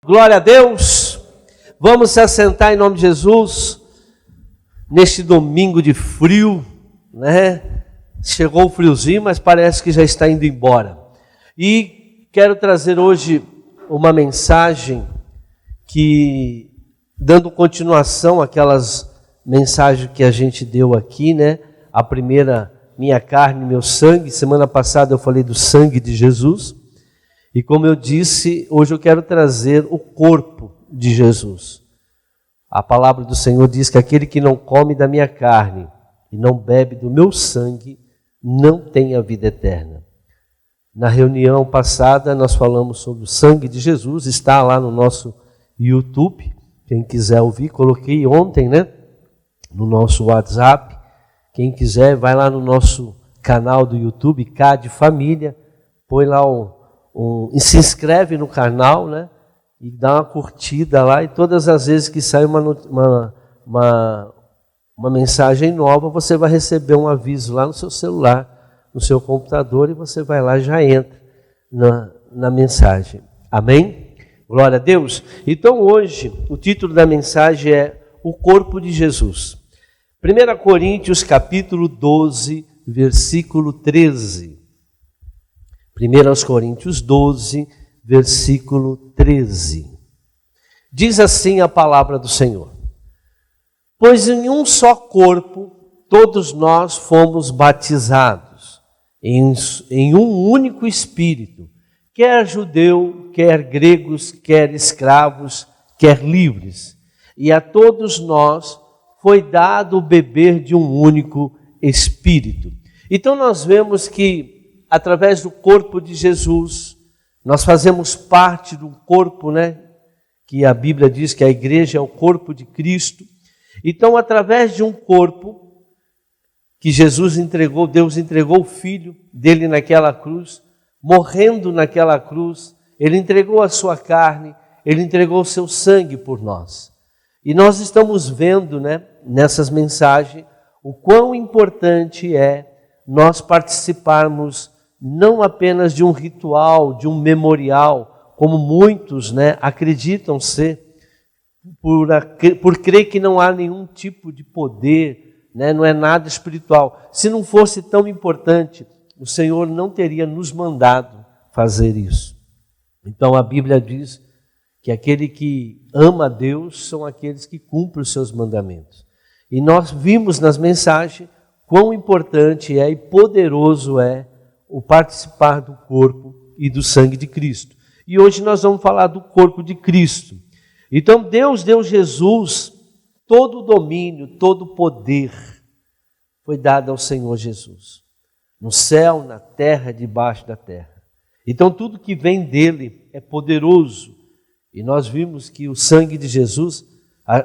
Glória a Deus, vamos se assentar em nome de Jesus, neste domingo de frio, né? Chegou o friozinho, mas parece que já está indo embora. E quero trazer hoje uma mensagem que, dando continuação àquelas mensagens que a gente deu aqui, né? A primeira, minha carne, meu sangue. Semana passada eu falei do sangue de Jesus. E como eu disse, hoje eu quero trazer o corpo de Jesus. A palavra do Senhor diz que aquele que não come da minha carne e não bebe do meu sangue, não tem a vida eterna. Na reunião passada nós falamos sobre o sangue de Jesus, está lá no nosso YouTube, quem quiser ouvir, coloquei ontem, né? No nosso WhatsApp, quem quiser vai lá no nosso canal do YouTube, K de Família, põe lá e se inscreve no canal, né? E dá uma curtida lá, e todas as vezes que sai uma mensagem nova, você vai receber um aviso lá no seu celular, no seu computador, e você vai lá e já entra na mensagem. Amém? Glória a Deus. Então hoje, o título da mensagem é O Corpo de Jesus. 1 Coríntios capítulo 12, versículo 13. 1 Coríntios 12, versículo 13. Diz assim a palavra do Senhor: Pois em um só corpo todos nós fomos batizados, em um único Espírito, quer judeu, quer gregos, quer escravos, quer livres, e a todos nós foi dado beber de um único Espírito. Então nós vemos que através do corpo de Jesus, nós fazemos parte do corpo, né? Que a Bíblia diz que a igreja é o corpo de Cristo. Então, através de um corpo que Jesus entregou, Deus entregou o Filho dele naquela cruz, morrendo naquela cruz, Ele entregou a sua carne, Ele entregou o seu sangue por nós. E nós estamos vendo, né, nessas mensagens, o quão importante é nós participarmos não apenas de um ritual, de um memorial, como muitos, né, acreditam ser, por crer que não há nenhum tipo de poder, né, não é nada espiritual. Se não fosse tão importante, o Senhor não teria nos mandado fazer isso. Então a Bíblia diz que aquele que ama a Deus são aqueles que cumprem os seus mandamentos. E nós vimos nas mensagens quão importante é e poderoso é o participar do corpo e do sangue de Cristo. E hoje nós vamos falar do corpo de Cristo. Então Deus deu Jesus, todo o domínio, todo o poder foi dado ao Senhor Jesus. No céu, na terra, debaixo da terra. Então tudo que vem dele é poderoso. E nós vimos que o sangue de Jesus,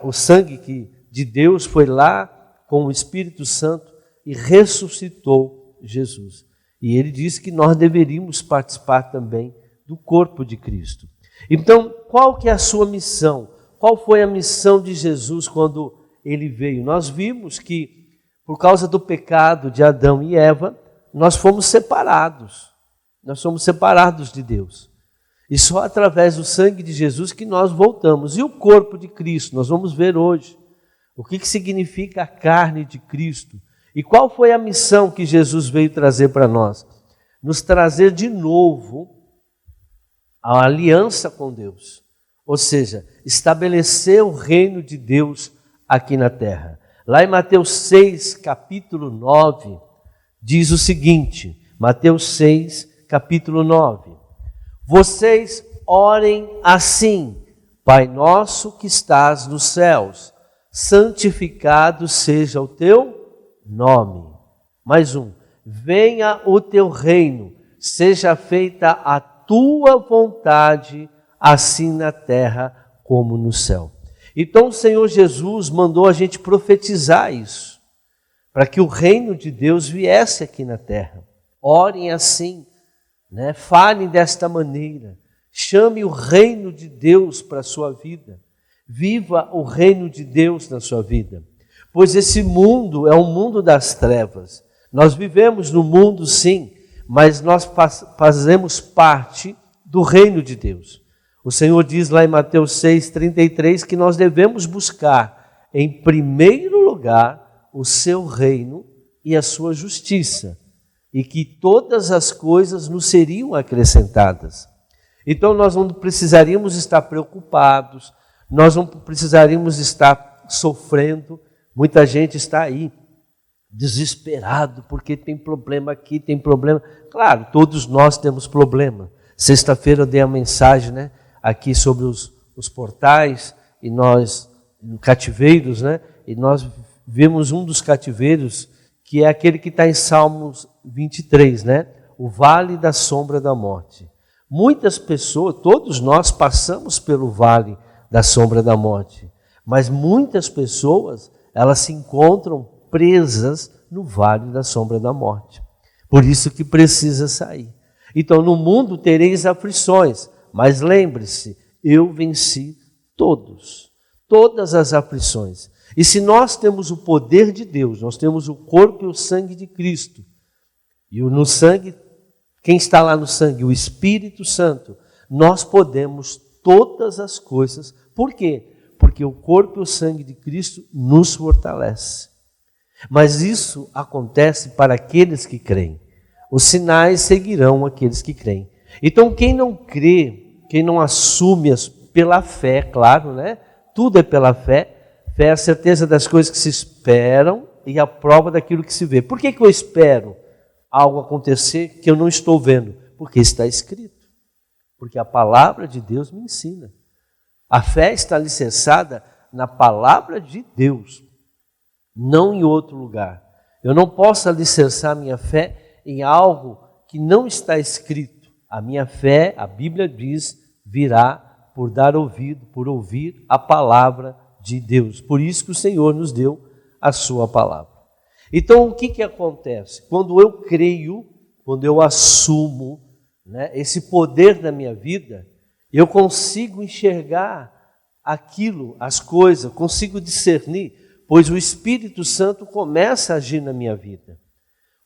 o sangue de Deus foi lá com o Espírito Santo e ressuscitou Jesus. E ele disse que nós deveríamos participar também do corpo de Cristo. Então, qual que é a sua missão? Qual foi a missão de Jesus quando ele veio? Nós vimos que, por causa do pecado de Adão e Eva, nós fomos separados. Nós somos separados de Deus. E só através do sangue de Jesus que nós voltamos. E o corpo de Cristo? Nós vamos ver hoje. O que significa a carne de Cristo? E qual foi a missão que Jesus veio trazer para nós? Nos trazer de novo a aliança com Deus. Ou seja, estabelecer o reino de Deus aqui na terra. Lá em Mateus 6, capítulo 9, diz o seguinte, Mateus 6, capítulo 9. Vocês orem assim: Pai nosso que estás nos céus, santificado seja o teu nome. Mais um. Venha o teu reino, seja feita a tua vontade, assim na terra como no céu. Então o Senhor Jesus mandou a gente profetizar isso, para que o reino de Deus viesse aqui na terra. Orem assim, né? Falem desta maneira, chame o reino de Deus para a sua vida, viva o reino de Deus na sua vida. Pois esse mundo é um mundo das trevas. Nós vivemos no mundo, sim, mas nós fazemos parte do reino de Deus. O Senhor diz lá em Mateus 6,33 que nós devemos buscar em primeiro lugar o seu reino e a sua justiça, e que todas as coisas nos seriam acrescentadas. Então nós não precisaríamos estar preocupados, nós não precisaríamos estar sofrendo. Muita gente está aí desesperado porque tem problema aqui, tem problema. Claro, todos nós temos problema. Sexta-feira eu dei a mensagem, né, aqui sobre os portais e nós, cativeiros, né, e nós vimos um dos cativeiros que é aquele que está em Salmos 23, né, o vale da sombra da morte. Muitas pessoas, todos nós passamos pelo vale da sombra da morte, mas muitas pessoas, elas se encontram presas no vale da sombra da morte. Por isso que precisa sair. Então, no mundo tereis aflições, mas lembre-se, eu venci todas as aflições. E se nós temos o poder de Deus, nós temos o corpo e o sangue de Cristo, e no sangue, quem está lá no sangue? O Espírito Santo. Nós podemos todas as coisas. Por quê? Porque o corpo e o sangue de Cristo nos fortalece. Mas isso acontece para aqueles que creem. Os sinais seguirão aqueles que creem. Então, quem não crê, quem não assume pela fé, claro, né? Tudo é pela fé. Fé é a certeza das coisas que se esperam e a prova daquilo que se vê. Por que eu espero algo acontecer que eu não estou vendo? Porque está escrito. Porque a palavra de Deus me ensina. A fé está alicerçada na palavra de Deus, não em outro lugar. Eu não posso alicerçar minha fé em algo que não está escrito. A minha fé, a Bíblia diz, virá por dar ouvido, por ouvir a palavra de Deus. Por isso que o Senhor nos deu a sua palavra. Então, o que acontece? Quando eu creio, quando eu assumo, né, esse poder na minha vida, eu consigo enxergar aquilo, as coisas, consigo discernir, pois o Espírito Santo começa a agir na minha vida.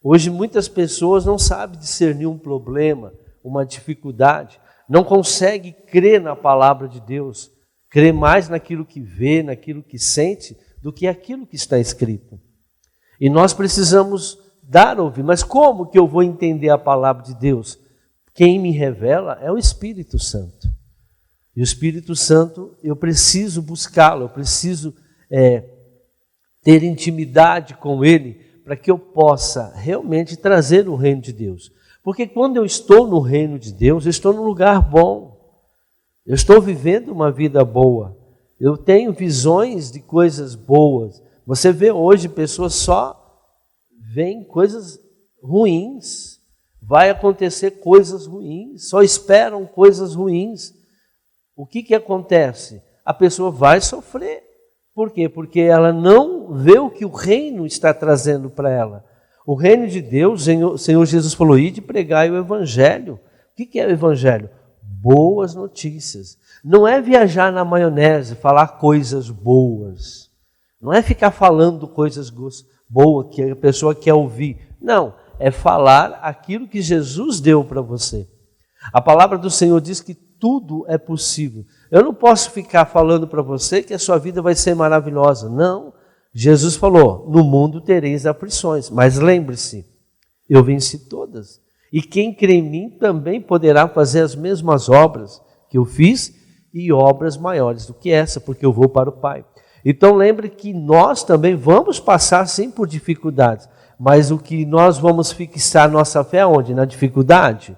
Hoje muitas pessoas não sabem discernir um problema, uma dificuldade, não conseguem crer na palavra de Deus, crer mais naquilo que vê, naquilo que sente, do que aquilo que está escrito. E nós precisamos dar a ouvir. Mas como que eu vou entender a palavra de Deus? Quem me revela é o Espírito Santo. E o Espírito Santo, eu preciso buscá-lo, eu preciso ter intimidade com ele para que eu possa realmente trazer o reino de Deus. Porque quando eu estou no reino de Deus, eu estou num lugar bom. Eu estou vivendo uma vida boa. Eu tenho visões de coisas boas. Você vê hoje pessoas só veem coisas ruins. Vai acontecer coisas ruins. Só esperam coisas ruins. O que acontece? A pessoa vai sofrer. Por quê? Porque ela não vê o que o reino está trazendo para ela. O reino de Deus, o Senhor Jesus falou, ide pregai o evangelho. O que é o evangelho? Boas notícias. Não é viajar na maionese, falar coisas boas. Não é ficar falando coisas boas que a pessoa quer ouvir. Não, é falar aquilo que Jesus deu para você. A palavra do Senhor diz que tudo é possível. Eu não posso ficar falando para você que a sua vida vai ser maravilhosa. Não. Jesus falou, no mundo tereis aflições. Mas lembre-se, eu venci todas. E quem crê em mim também poderá fazer as mesmas obras que eu fiz e obras maiores do que essa, porque eu vou para o Pai. Então lembre que nós também vamos passar sim por dificuldades. Mas o que nós vamos fixar nossa fé onde? Na dificuldade?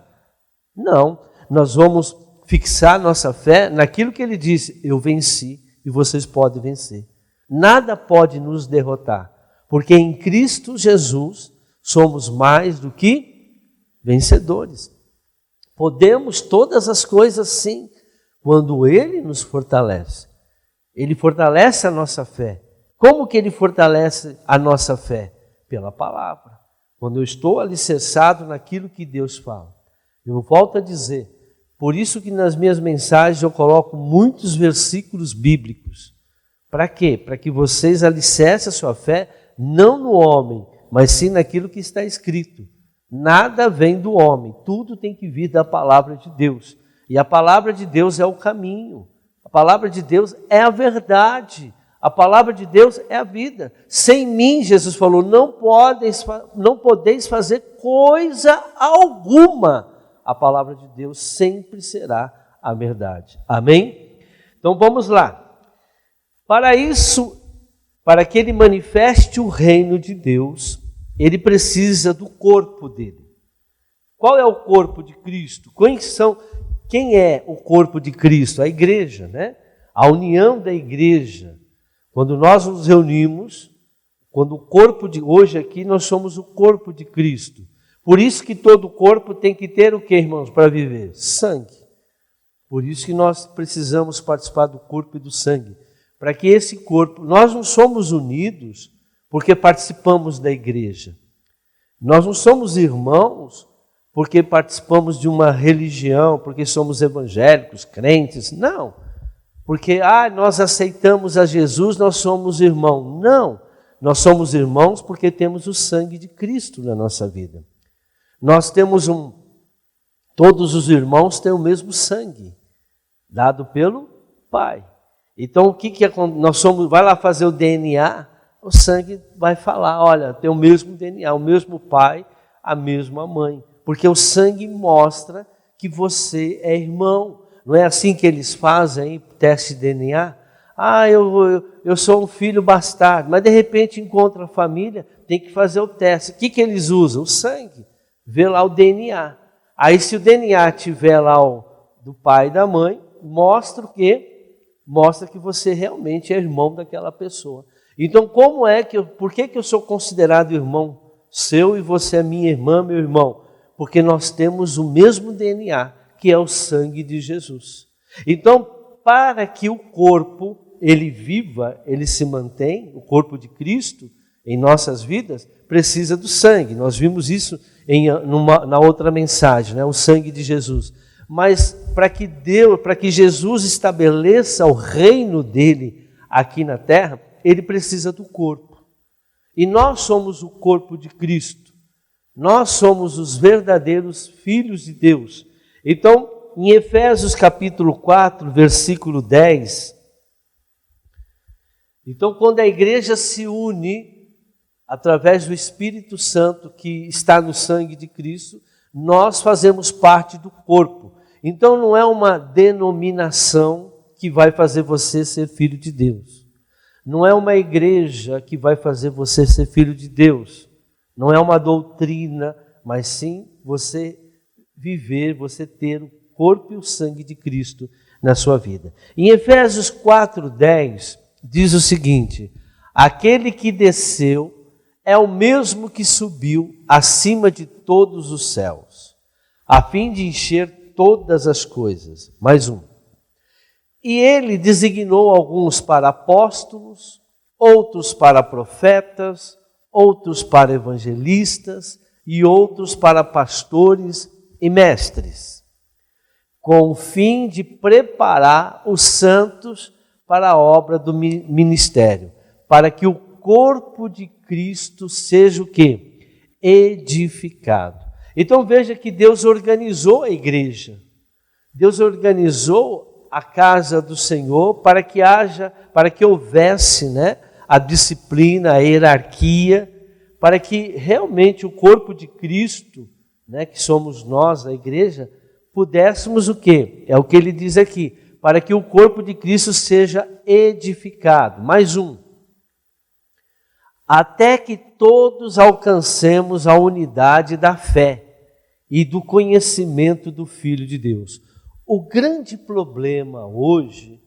Não. Nós vamos fixar nossa fé naquilo que ele disse, eu venci e vocês podem vencer. Nada pode nos derrotar, porque em Cristo Jesus somos mais do que vencedores. Podemos todas as coisas sim, quando Ele nos fortalece. Ele fortalece a nossa fé. Como que Ele fortalece a nossa fé? Pela palavra. Quando eu estou alicerçado naquilo que Deus fala. Eu volto a dizer, por isso que nas minhas mensagens eu coloco muitos versículos bíblicos. Para quê? Para que vocês alicercem a sua fé, não no homem, mas sim naquilo que está escrito. Nada vem do homem, tudo tem que vir da palavra de Deus. E a palavra de Deus é o caminho. A palavra de Deus é a verdade. A palavra de Deus é a vida. Sem mim, Jesus falou, não podeis fazer coisa alguma. A palavra de Deus sempre será a verdade. Amém? Então vamos lá. Para isso, para que ele manifeste o reino de Deus, ele precisa do corpo dele. Qual é o corpo de Cristo? Quem é o corpo de Cristo? A igreja, né? A união da igreja. Quando nós nos reunimos, quando o corpo de hoje aqui, nós somos o corpo de Cristo. Por isso que todo corpo tem que ter o que, irmãos, para viver? Sangue. Por isso que nós precisamos participar do corpo e do sangue. Para que esse corpo, nós não somos unidos porque participamos da igreja. Nós não somos irmãos porque participamos de uma religião, porque somos evangélicos, crentes. Não. Porque, nós aceitamos a Jesus, nós somos irmãos. Não. Nós somos irmãos porque temos o sangue de Cristo na nossa vida. Nós temos todos os irmãos têm o mesmo sangue, dado pelo Pai. Então, o que nós somos? Vai lá fazer o DNA, o sangue vai falar, olha, tem o mesmo DNA, o mesmo pai, a mesma mãe. Porque o sangue mostra que você é irmão. Não é assim que eles fazem, teste de DNA? Eu sou um filho bastardo, mas de repente encontra a família, tem que fazer o teste. O que eles usam? O sangue. Vê lá o DNA. Aí se o DNA tiver lá do pai e da mãe, mostra o quê? Mostra que você realmente é irmão daquela pessoa. Então, por que eu sou considerado irmão seu e você é minha irmã, meu irmão? Porque nós temos o mesmo DNA, que é o sangue de Jesus. Então, para que o corpo, ele viva, ele se mantém, o corpo de Cristo, em nossas vidas, precisa do sangue. Nós vimos isso na outra mensagem, né? O sangue de Jesus. Mas para que Jesus estabeleça o reino dele aqui na terra, ele precisa do corpo. E nós somos o corpo de Cristo. Nós somos os verdadeiros filhos de Deus. Então, em Efésios capítulo 4, versículo 10, então quando a igreja se une através do Espírito Santo que está no sangue de Cristo, nós fazemos parte do corpo. Então não é uma denominação que vai fazer você ser filho de Deus. Não é uma igreja que vai fazer você ser filho de Deus. Não é uma doutrina, mas sim você viver, você ter o corpo e o sangue de Cristo na sua vida. Em Efésios 4:10 diz o seguinte: aquele que desceu é o mesmo que subiu acima de todos os céus, a fim de encher todas as coisas. Mais um. E ele designou alguns para apóstolos, outros para profetas, outros para evangelistas e outros para pastores e mestres, com o fim de preparar os santos para a obra do ministério, para que o corpo de Cristo seja o quê? Edificado. Então veja que Deus organizou a igreja. Deus organizou a casa do Senhor para que houvesse, né, a disciplina, a hierarquia, para que realmente o corpo de Cristo, né, que somos nós, a igreja, pudéssemos o quê? É o que ele diz aqui, para que o corpo de Cristo seja edificado. Mais um. Até que todos alcancemos a unidade da fé e do conhecimento do Filho de Deus. O grande problema hoje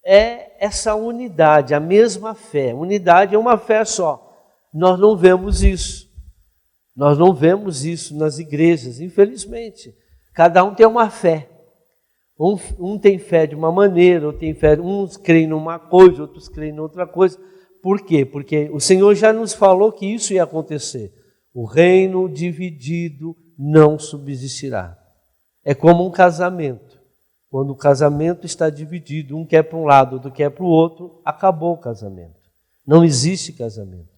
é essa unidade, a mesma fé. Unidade é uma fé só. Nós não vemos isso. Nós não vemos isso nas igrejas, infelizmente. Cada um tem uma fé. Um tem fé de uma maneira, uns creem numa coisa, outros creem em outra coisa. Por quê? Porque o Senhor já nos falou que isso ia acontecer. O reino dividido não subsistirá. É como um casamento. Quando o casamento está dividido, um quer para um lado, outro quer para o outro, acabou o casamento. Não existe casamento.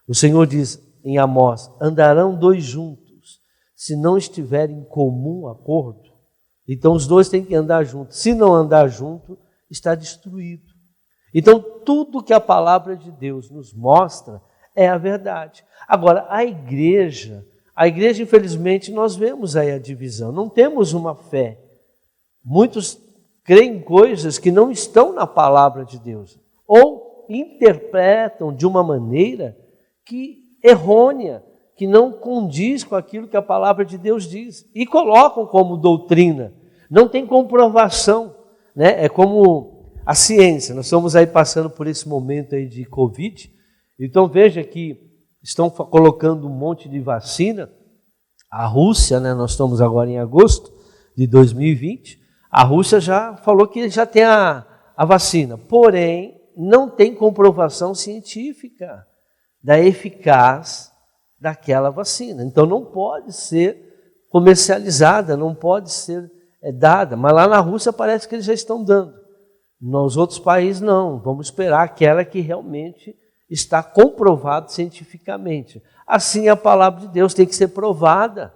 O Senhor diz em Amós: andarão dois juntos, se não estiverem em comum acordo. Então os dois têm que andar juntos. Se não andar junto, está destruído. Então tudo que a palavra de Deus nos mostra é a verdade. Agora, a igreja infelizmente nós vemos aí a divisão. Não temos uma fé. Muitos creem em coisas que não estão na palavra de Deus. Ou interpretam de uma maneira errônea, que não condiz com aquilo que a palavra de Deus diz. E colocam como doutrina. Não tem comprovação, né? É como a ciência. Nós estamos aí passando por esse momento aí de Covid. Então veja que estão colocando um monte de vacina. A Rússia, né? Nós estamos agora em agosto de 2020. A Rússia já falou que já tem a vacina. Porém, não tem comprovação científica da eficácia daquela vacina. Então não pode ser comercializada, não pode ser dada. Mas lá na Rússia parece que eles já estão dando. Nos outros países não. Vamos esperar aquela que realmente está comprovada cientificamente. Assim a palavra de Deus tem que ser provada.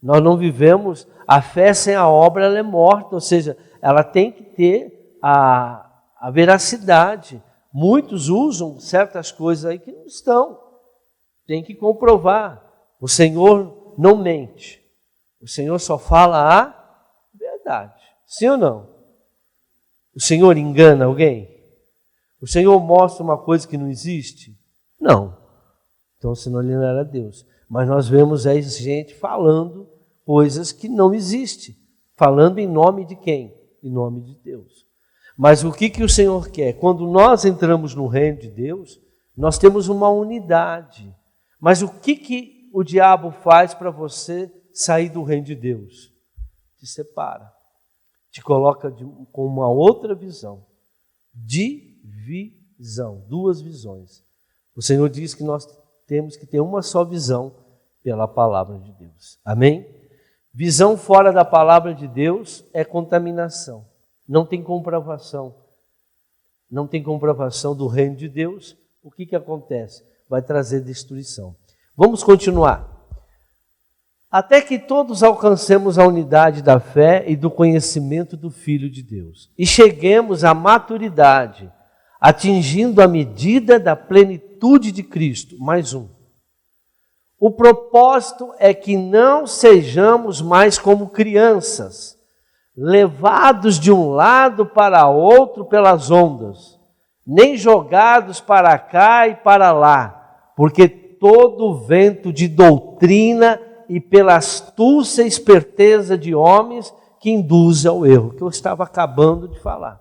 Nós não vivemos, a fé sem a obra ela é morta, ou seja, ela tem que ter a veracidade. Muitos usam certas coisas aí que não estão. Tem que comprovar. O Senhor não mente. O Senhor só fala a verdade. Sim ou não? O Senhor engana alguém? O Senhor mostra uma coisa que não existe? Não. Então, senão ele não era Deus. Mas nós vemos aí gente falando coisas que não existem. Falando em nome de quem? Em nome de Deus. Mas o que o Senhor quer? Quando nós entramos no reino de Deus, nós temos uma unidade. Mas o que o diabo faz para você sair do reino de Deus? Te separa. Te coloca com uma outra visão. Divisão. Duas visões. O Senhor diz que nós temos que ter uma só visão pela palavra de Deus. Amém? Visão fora da palavra de Deus é contaminação. Não tem comprovação. Não tem comprovação do reino de Deus. O que acontece? Vai trazer destruição. Vamos continuar. Até que todos alcancemos a unidade da fé e do conhecimento do Filho de Deus. E cheguemos à maturidade, atingindo a medida da plenitude de Cristo. Mais um. O propósito é que não sejamos mais como crianças, levados de um lado para outro pelas ondas, nem jogados para cá e para lá, porque todo vento de doutrina e pela astúcia e esperteza de homens que induz ao erro, que eu estava acabando de falar.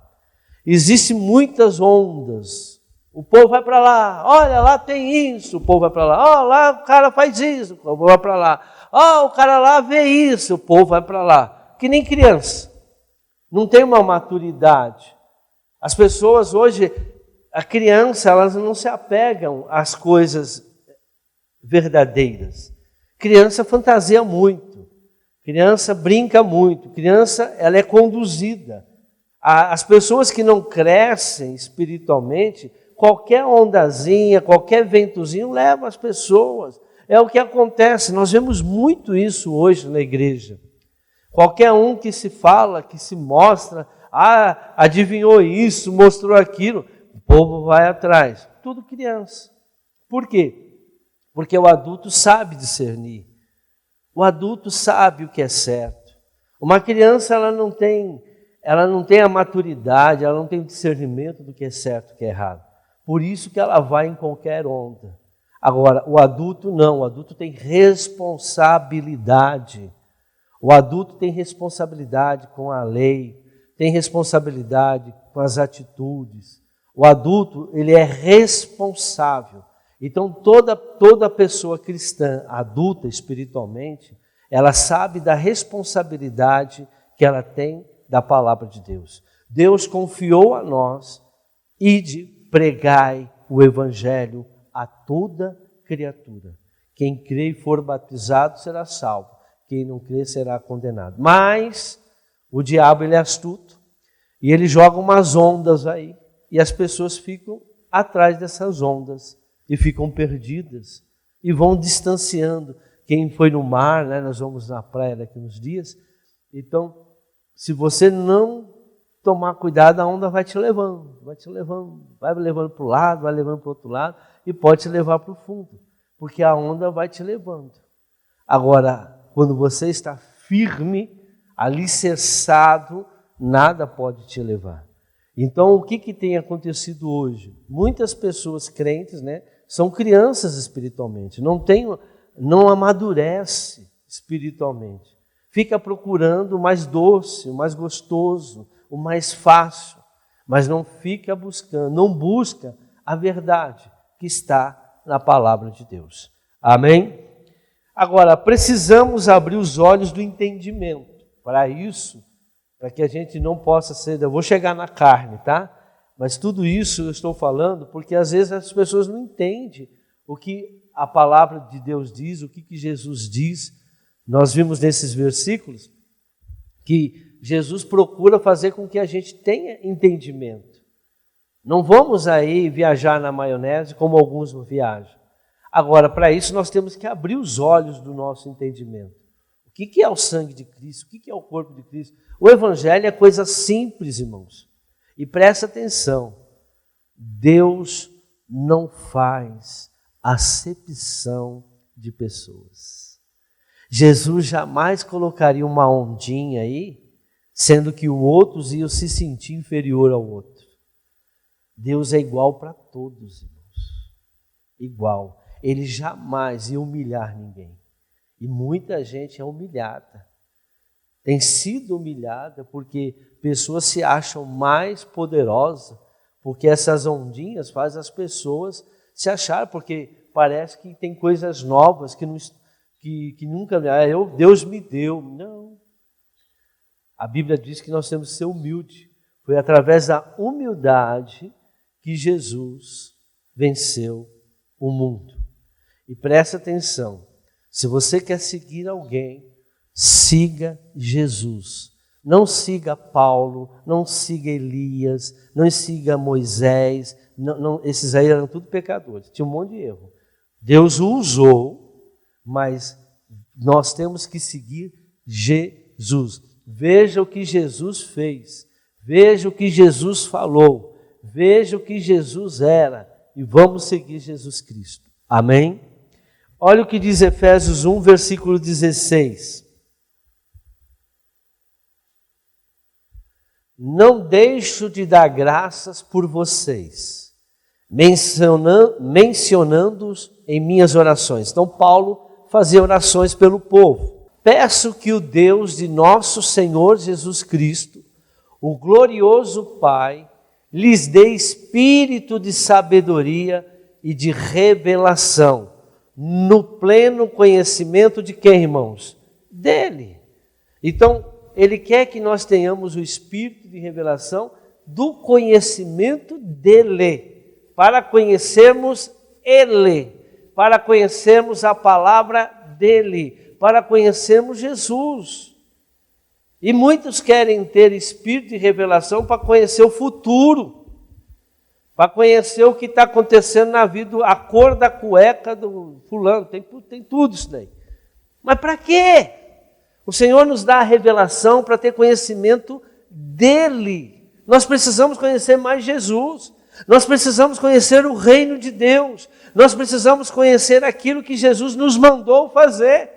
Existem muitas ondas. O povo vai para lá, olha, lá tem isso, o povo vai para lá, lá o cara faz isso, o povo vai para lá, o cara lá vê isso, o povo vai para lá. Que nem criança, não tem uma maturidade. As pessoas hoje, a criança, elas não se apegam às coisas verdadeiras. Criança fantasia muito, criança brinca muito, criança ela é conduzida. As pessoas que não crescem espiritualmente, qualquer ondazinha, qualquer ventozinho leva as pessoas. É o que acontece, nós vemos muito isso hoje na igreja. Qualquer um que se fala, que se mostra, adivinhou isso, mostrou aquilo, o povo vai atrás. Tudo criança. Por quê? Porque o adulto sabe discernir. O adulto sabe o que é certo. Uma criança, ela não tem a maturidade, ela não tem o discernimento do que é certo e o que é errado. Por isso que ela vai em qualquer onda. Agora, o adulto não, o adulto tem responsabilidade. O adulto tem responsabilidade com a lei, tem responsabilidade com as atitudes. O adulto, ele é responsável. Então, toda pessoa cristã, adulta espiritualmente, ela sabe da responsabilidade que ela tem da palavra de Deus. Deus confiou a nós, ide, pregai o evangelho a toda criatura. Quem crê e for batizado será salvo. Quem não crê será condenado. Mas o diabo, ele é astuto e ele joga umas ondas aí e as pessoas ficam atrás dessas ondas e ficam perdidas e vão distanciando. Quem foi no mar, né, nós vamos na praia daqui uns dias, então Se você não tomar cuidado, a onda vai te levando, vai levando para o lado, vai levando para o outro lado e pode te levar para o fundo, porque a onda vai te levando. Agora, quando você está firme, alicerçado, nada pode te levar. Então, o que tem acontecido hoje? Muitas pessoas crentes, né, são crianças espiritualmente, não amadurece espiritualmente. Fica procurando o mais doce, o mais gostoso, o mais fácil, mas não fica buscando, não busca a verdade que está na palavra de Deus. Amém? Agora, precisamos abrir os olhos do entendimento. Para isso, para que a gente não possa ser... Eu vou chegar na carne, tá? Mas tudo isso eu estou falando porque às vezes as pessoas não entendem o que a palavra de Deus diz, o que Jesus diz. Nós vimos nesses versículos que Jesus procura fazer com que a gente tenha entendimento. Não vamos aí viajar na maionese como alguns viajam. Agora, para isso nós temos que abrir os olhos do nosso entendimento. O que é o sangue de Cristo? O que é o corpo de Cristo? O Evangelho é coisa simples, irmãos. E presta atenção, Deus não faz acepção de pessoas. Jesus jamais colocaria uma ondinha aí, sendo que os outros iam se sentir inferior ao outro. Deus é igual para todos, irmãos. Igual. Ele jamais ia humilhar ninguém. E muita gente é humilhada. Tem sido humilhada porque pessoas se acham mais poderosas, porque essas ondinhas fazem as pessoas se achar, porque parece que tem coisas novas que nunca... Deus me deu. Não. A Bíblia diz que nós temos que ser humildes. Foi através da humildade que Jesus venceu o mundo. E presta atenção, se você quer seguir alguém, siga Jesus. Não siga Paulo, não siga Elias, não siga Moisés. Esses aí eram tudo pecadores, tinha um monte de erro. Deus o usou, mas nós temos que seguir Jesus. Veja o que Jesus fez, veja o que Jesus falou, veja o que Jesus era e vamos seguir Jesus Cristo. Amém? Olha o que diz Efésios 1, versículo 16. Não deixo de dar graças por vocês, mencionando-os em minhas orações. Então Paulo fazia orações pelo povo. Peço que o Deus de nosso Senhor Jesus Cristo, o glorioso Pai, lhes dê espírito de sabedoria e de revelação, no pleno conhecimento de quem, irmãos? Dele. Então, Ele quer que nós tenhamos o espírito de revelação do conhecimento dele, para conhecermos Ele, para conhecermos a palavra dele, para conhecermos Jesus. E muitos querem ter espírito de revelação para conhecer o futuro, para conhecer o que está acontecendo na vida, a cor da cueca do fulano, tem tudo isso daí. Mas para quê? O Senhor nos dá a revelação para ter conhecimento dele. Nós precisamos conhecer mais Jesus. Nós precisamos conhecer o reino de Deus. Nós precisamos conhecer aquilo que Jesus nos mandou fazer.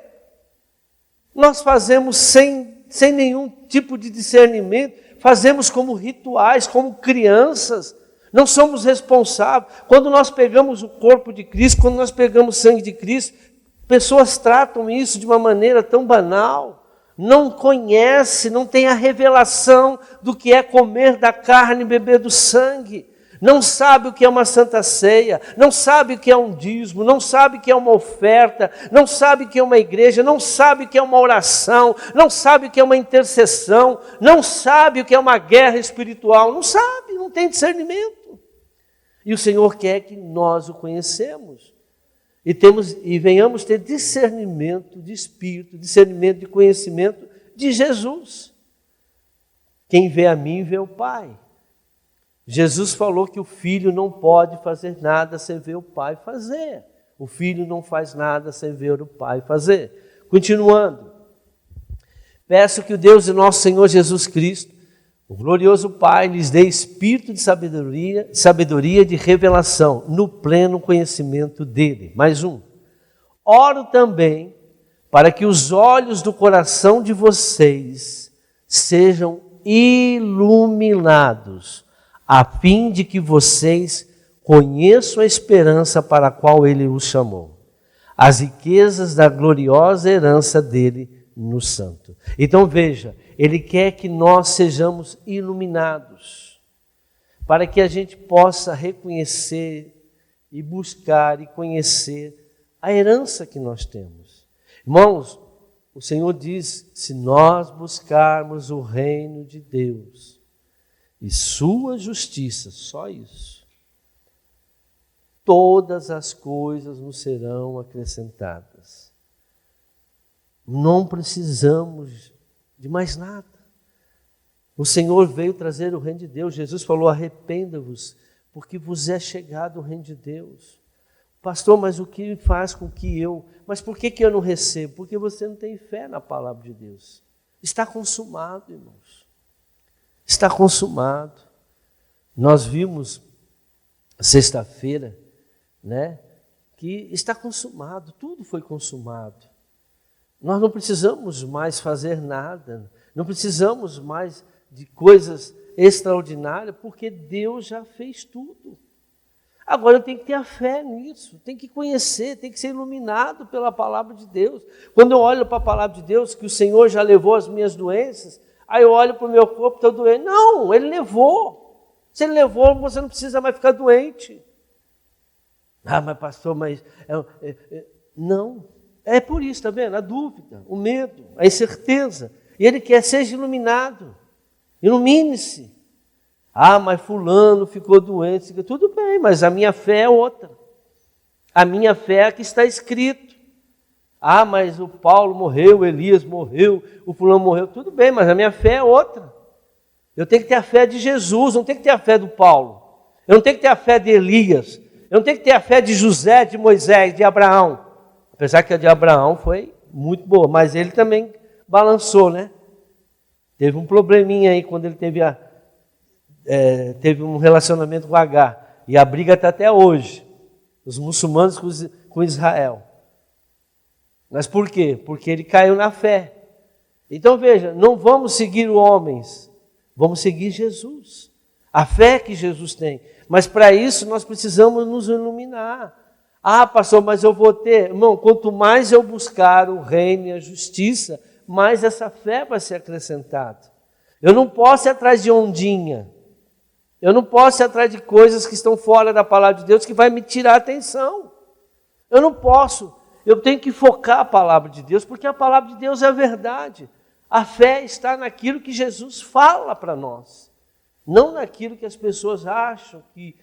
Nós fazemos sem nenhum tipo de discernimento, fazemos como rituais, como crianças. Não somos responsáveis. Quando nós pegamos o corpo de Cristo, quando nós pegamos o sangue de Cristo, pessoas tratam isso de uma maneira tão banal. Não conhece, não tem a revelação do que é comer da carne e beber do sangue. Não sabe o que é uma santa ceia, não sabe o que é um dízimo, não sabe o que é uma oferta, não sabe o que é uma igreja, não sabe o que é uma oração, não sabe o que é uma intercessão, não sabe o que é uma guerra espiritual, não sabe, não tem discernimento. E o Senhor quer que nós o conhecemos e venhamos ter discernimento de espírito, discernimento de conhecimento de Jesus. Quem vê a mim, vê o Pai. Jesus falou que o filho não pode fazer nada sem ver o pai fazer. O filho não faz nada sem ver o pai fazer. Continuando. Peço que o Deus de nosso Senhor Jesus Cristo, o glorioso Pai, lhes dê espírito de sabedoria de revelação, no pleno conhecimento dele. Mais um. Oro também para que os olhos do coração de vocês sejam iluminados, a fim de que vocês conheçam a esperança para a qual ele os chamou, as riquezas da gloriosa herança dele no santo. Então veja, ele quer que nós sejamos iluminados, para que a gente possa reconhecer e buscar e conhecer a herança que nós temos. Irmãos, o Senhor diz, se nós buscarmos o reino de Deus e sua justiça, só isso, todas as coisas nos serão acrescentadas. Não precisamos de mais nada. O Senhor veio trazer o reino de Deus. Jesus falou, arrependa-vos, porque vos é chegado o reino de Deus. Pastor, mas o que faz com que eu... Mas por que eu não recebo? Porque você não tem fé na palavra de Deus. Está consumado, irmãos. Está consumado. Nós vimos sexta-feira, né, que está consumado, tudo foi consumado. Nós não precisamos mais fazer nada, não precisamos mais de coisas extraordinárias, porque Deus já fez tudo. Agora eu tenho que ter a fé nisso, tenho que conhecer, tenho que ser iluminado pela palavra de Deus. Quando eu olho para a palavra de Deus, que o Senhor já levou as minhas doenças, aí eu olho para o meu corpo, estou doente. Não, Ele levou. Se Ele levou, você não precisa mais ficar doente. Ah, mas pastor, mas... Não. É por isso, está vendo? A dúvida, o medo, a incerteza. E ele quer, seja iluminado. Ilumine-se. Ah, mas fulano ficou doente. Tudo bem, mas a minha fé é outra. A minha fé é a que está escrito. Ah, mas o Paulo morreu, o Elias morreu, o fulano morreu. Tudo bem, mas a minha fé é outra. Eu tenho que ter a fé de Jesus, não tenho que ter a fé do Paulo. Eu não tenho que ter a fé de Elias. Eu não tenho que ter a fé de José, de Moisés, de Abraão. Apesar que a de Abraão foi muito boa, mas ele também balançou, né? Teve um probleminha aí quando ele teve um relacionamento com Agar. E a briga está até hoje. Os muçulmanos com Israel. Mas por quê? Porque ele caiu na fé. Então veja, não vamos seguir homens, vamos seguir Jesus. A fé que Jesus tem. Mas para isso nós precisamos nos iluminar. Ah, pastor, mas eu vou ter... Irmão, quanto mais eu buscar o reino e a justiça, mais essa fé vai ser acrescentada. Eu não posso ir atrás de ondinha. Eu não posso ir atrás de coisas que estão fora da palavra de Deus, que vai me tirar a atenção. Eu não posso. Eu tenho que focar a palavra de Deus, porque a palavra de Deus é a verdade. A fé está naquilo que Jesus fala para nós. Não naquilo que as pessoas acham que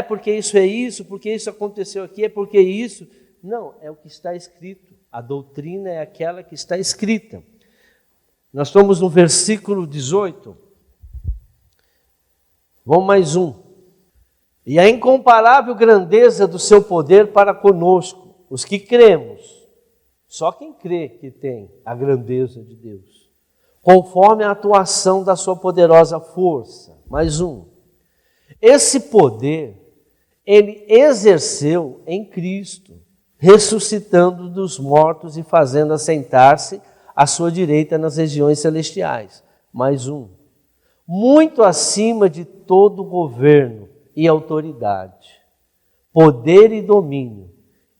porque isso é isso, porque isso aconteceu aqui, é porque isso. Não, é o que está escrito. A doutrina é aquela que está escrita. Nós estamos no versículo 18. Vamos mais um. E a incomparável grandeza do seu poder para conosco, os que cremos. Só quem crê que tem a grandeza de Deus. Conforme a atuação da sua poderosa força. Mais um. Esse poder, ele exerceu em Cristo, ressuscitando dos mortos e fazendo assentar-se à sua direita nas regiões celestiais. Mais um. Muito acima de todo governo e autoridade, poder e domínio,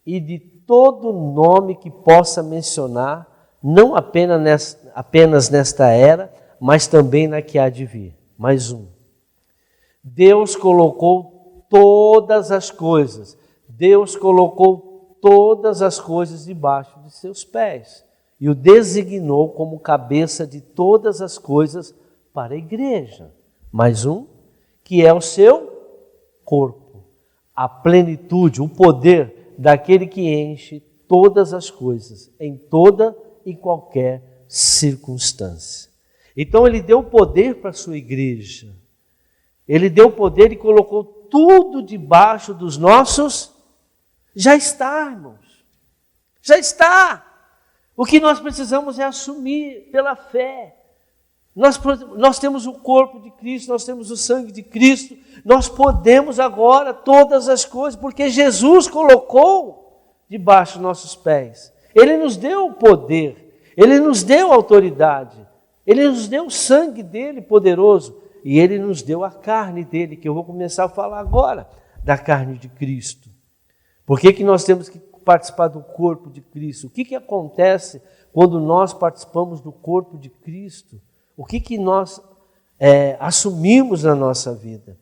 e de todo nome que possa mencionar, não apenas nesta era, mas também na que há de vir. Mais um. Deus colocou todas as coisas. Deus colocou todas as coisas debaixo de seus pés. E o designou como cabeça de todas as coisas para a igreja. Mais um, que é o seu corpo. A plenitude, o poder daquele que enche todas as coisas, em toda e qualquer circunstância. Então ele deu poder para a sua igreja. Ele deu poder e colocou tudo debaixo dos nossos... Já está, irmãos. Já está. O que nós precisamos é assumir pela fé. Nós temos o corpo de Cristo, nós temos o sangue de Cristo, nós podemos agora todas as coisas, porque Jesus colocou debaixo dos nossos pés. Ele nos deu o poder, Ele nos deu a autoridade, Ele nos deu o sangue dEle poderoso, e Ele nos deu a carne dEle, que eu vou começar a falar agora, da carne de Cristo. Por que nós temos que participar do corpo de Cristo? O que acontece quando nós participamos do corpo de Cristo? O que nós assumimos na nossa vida?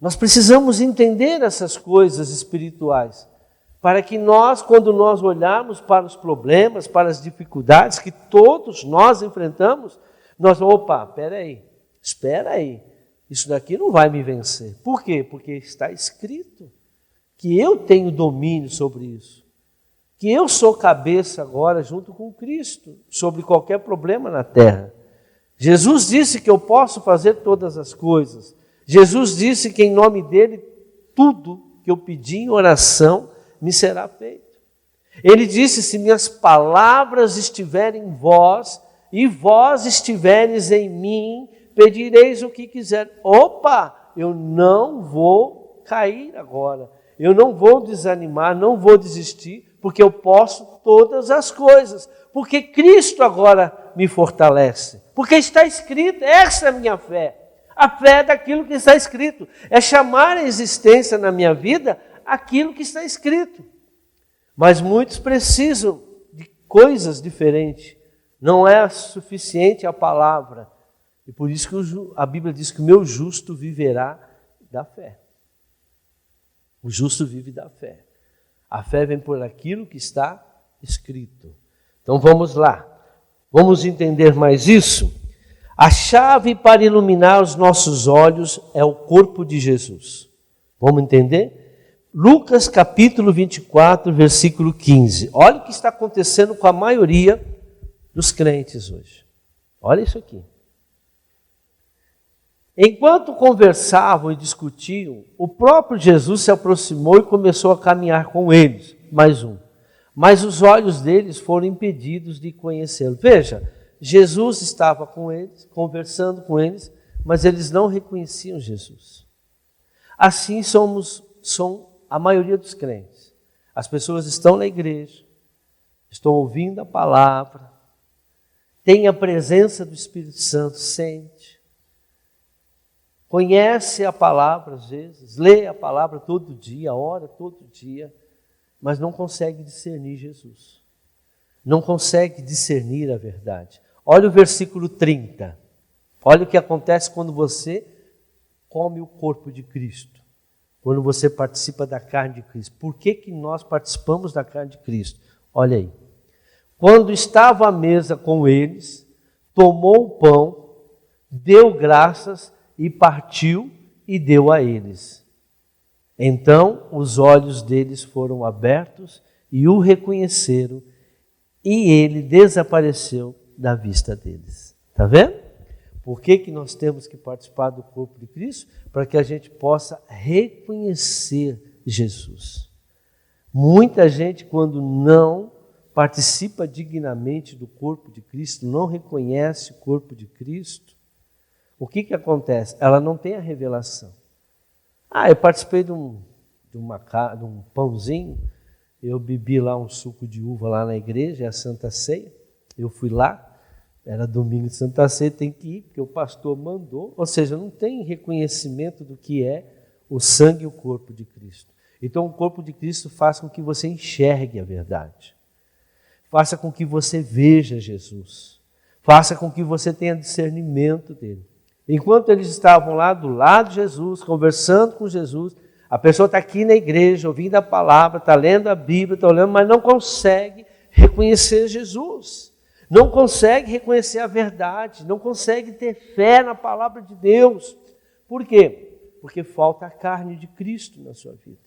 Nós precisamos entender essas coisas espirituais, para que nós, quando nós olharmos para os problemas, para as dificuldades que todos nós enfrentamos, nós vamos, espera aí, isso daqui não vai me vencer. Por quê? Porque está escrito que eu tenho domínio sobre isso, que eu sou cabeça agora junto com Cristo, sobre qualquer problema na terra. Jesus disse que eu posso fazer todas as coisas. Jesus disse que em nome dele, tudo que eu pedi em oração me será feito. Ele disse, se minhas palavras estiverem em vós, e vós estiveres em mim, pedireis o que quiser. Eu não vou cair agora. Eu não vou desanimar, não vou desistir, porque eu posso todas as coisas. Porque Cristo agora me fortalece. Porque está escrito, essa é a minha fé. A fé é daquilo que está escrito. É chamar a existência na minha vida aquilo que está escrito. Mas muitos precisam de coisas diferentes. Não é suficiente a palavra. E por isso que a Bíblia diz que o meu justo viverá da fé. O justo vive da fé. A fé vem por aquilo que está escrito. Então vamos lá. Vamos entender mais isso? A chave para iluminar os nossos olhos é o corpo de Jesus. Vamos entender? Lucas capítulo 24, versículo 15. Olha o que está acontecendo com a maioria dos crentes hoje. Olha isso aqui. Enquanto conversavam e discutiam, o próprio Jesus se aproximou e começou a caminhar com eles. Mais um. Mas os olhos deles foram impedidos de conhecê-lo. Veja, Jesus estava com eles, conversando com eles, mas eles não reconheciam Jesus. Assim são a maioria dos crentes. As pessoas estão na igreja, estão ouvindo a palavra, têm a presença do Espírito Santo, sente, conhece a palavra às vezes, lê a palavra todo dia, ora todo dia, mas não consegue discernir Jesus. Não consegue discernir a verdade. Olha o versículo 30. Olha o que acontece quando você come o corpo de Cristo. Quando você participa da carne de Cristo. Por que nós participamos da carne de Cristo? Olha aí. Quando estava à mesa com eles, tomou o pão, deu graças e partiu e deu a eles. Então os olhos deles foram abertos e o reconheceram, e ele desapareceu da vista deles. Está vendo? Por que nós temos que participar do corpo de Cristo? Para que a gente possa reconhecer Jesus. Muita gente, quando não participa dignamente do corpo de Cristo, não reconhece o corpo de Cristo, o que acontece? Ela não tem a revelação. Eu participei de um pãozinho, eu bebi lá um suco de uva lá na igreja, é a Santa Ceia, eu fui lá, era domingo de Santa Ceia, tem que ir, porque o pastor mandou, ou seja, não tem reconhecimento do que é o sangue e o corpo de Cristo. Então o corpo de Cristo faz com que você enxergue a verdade, faça com que você veja Jesus, faça com que você tenha discernimento dele. Enquanto eles estavam lá do lado de Jesus, conversando com Jesus, a pessoa está aqui na igreja, ouvindo a palavra, está lendo a Bíblia, está olhando, mas não consegue reconhecer Jesus. Não consegue reconhecer a verdade, não consegue ter fé na palavra de Deus. Por quê? Porque falta a carne de Cristo na sua vida.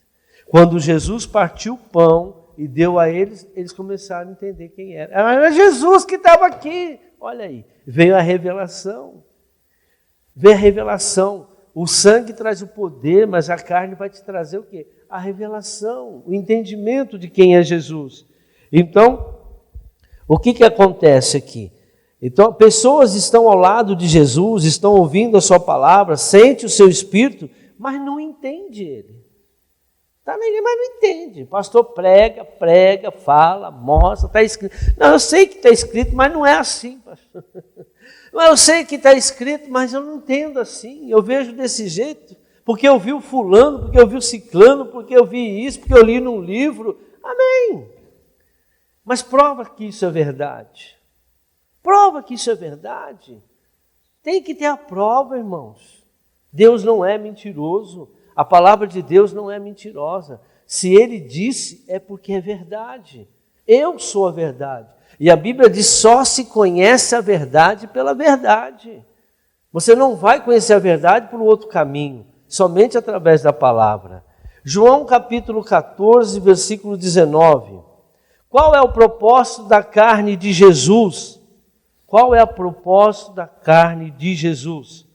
Quando Jesus partiu o pão e deu a eles, eles começaram a entender quem era. Era Jesus que estava aqui. Olha aí, veio a revelação. Veio a revelação. O sangue traz o poder, mas a carne vai te trazer o quê? A revelação, o entendimento de quem é Jesus. Então, O que acontece aqui? Então, pessoas estão ao lado de Jesus, estão ouvindo a sua palavra, sente o seu espírito, mas não entende ele. Está na igreja, mas não entende. O pastor prega, fala, mostra, está escrito. Não, eu sei que está escrito, mas não é assim, pastor. Eu sei que está escrito, mas eu não entendo assim. Eu vejo desse jeito, porque eu vi o fulano, porque eu vi o ciclano, porque eu vi isso, porque eu li num livro. Amém. Mas prova que isso é verdade. Prova que isso é verdade. Tem que ter a prova, irmãos. Deus não é mentiroso. A palavra de Deus não é mentirosa. Se Ele disse, é porque é verdade. Eu sou a verdade. E a Bíblia diz, só se conhece a verdade pela verdade. Você não vai conhecer a verdade por outro caminho, somente através da palavra. João capítulo 14, versículo 19. Qual é o propósito da carne de Jesus? Qual é o propósito da carne de Jesus?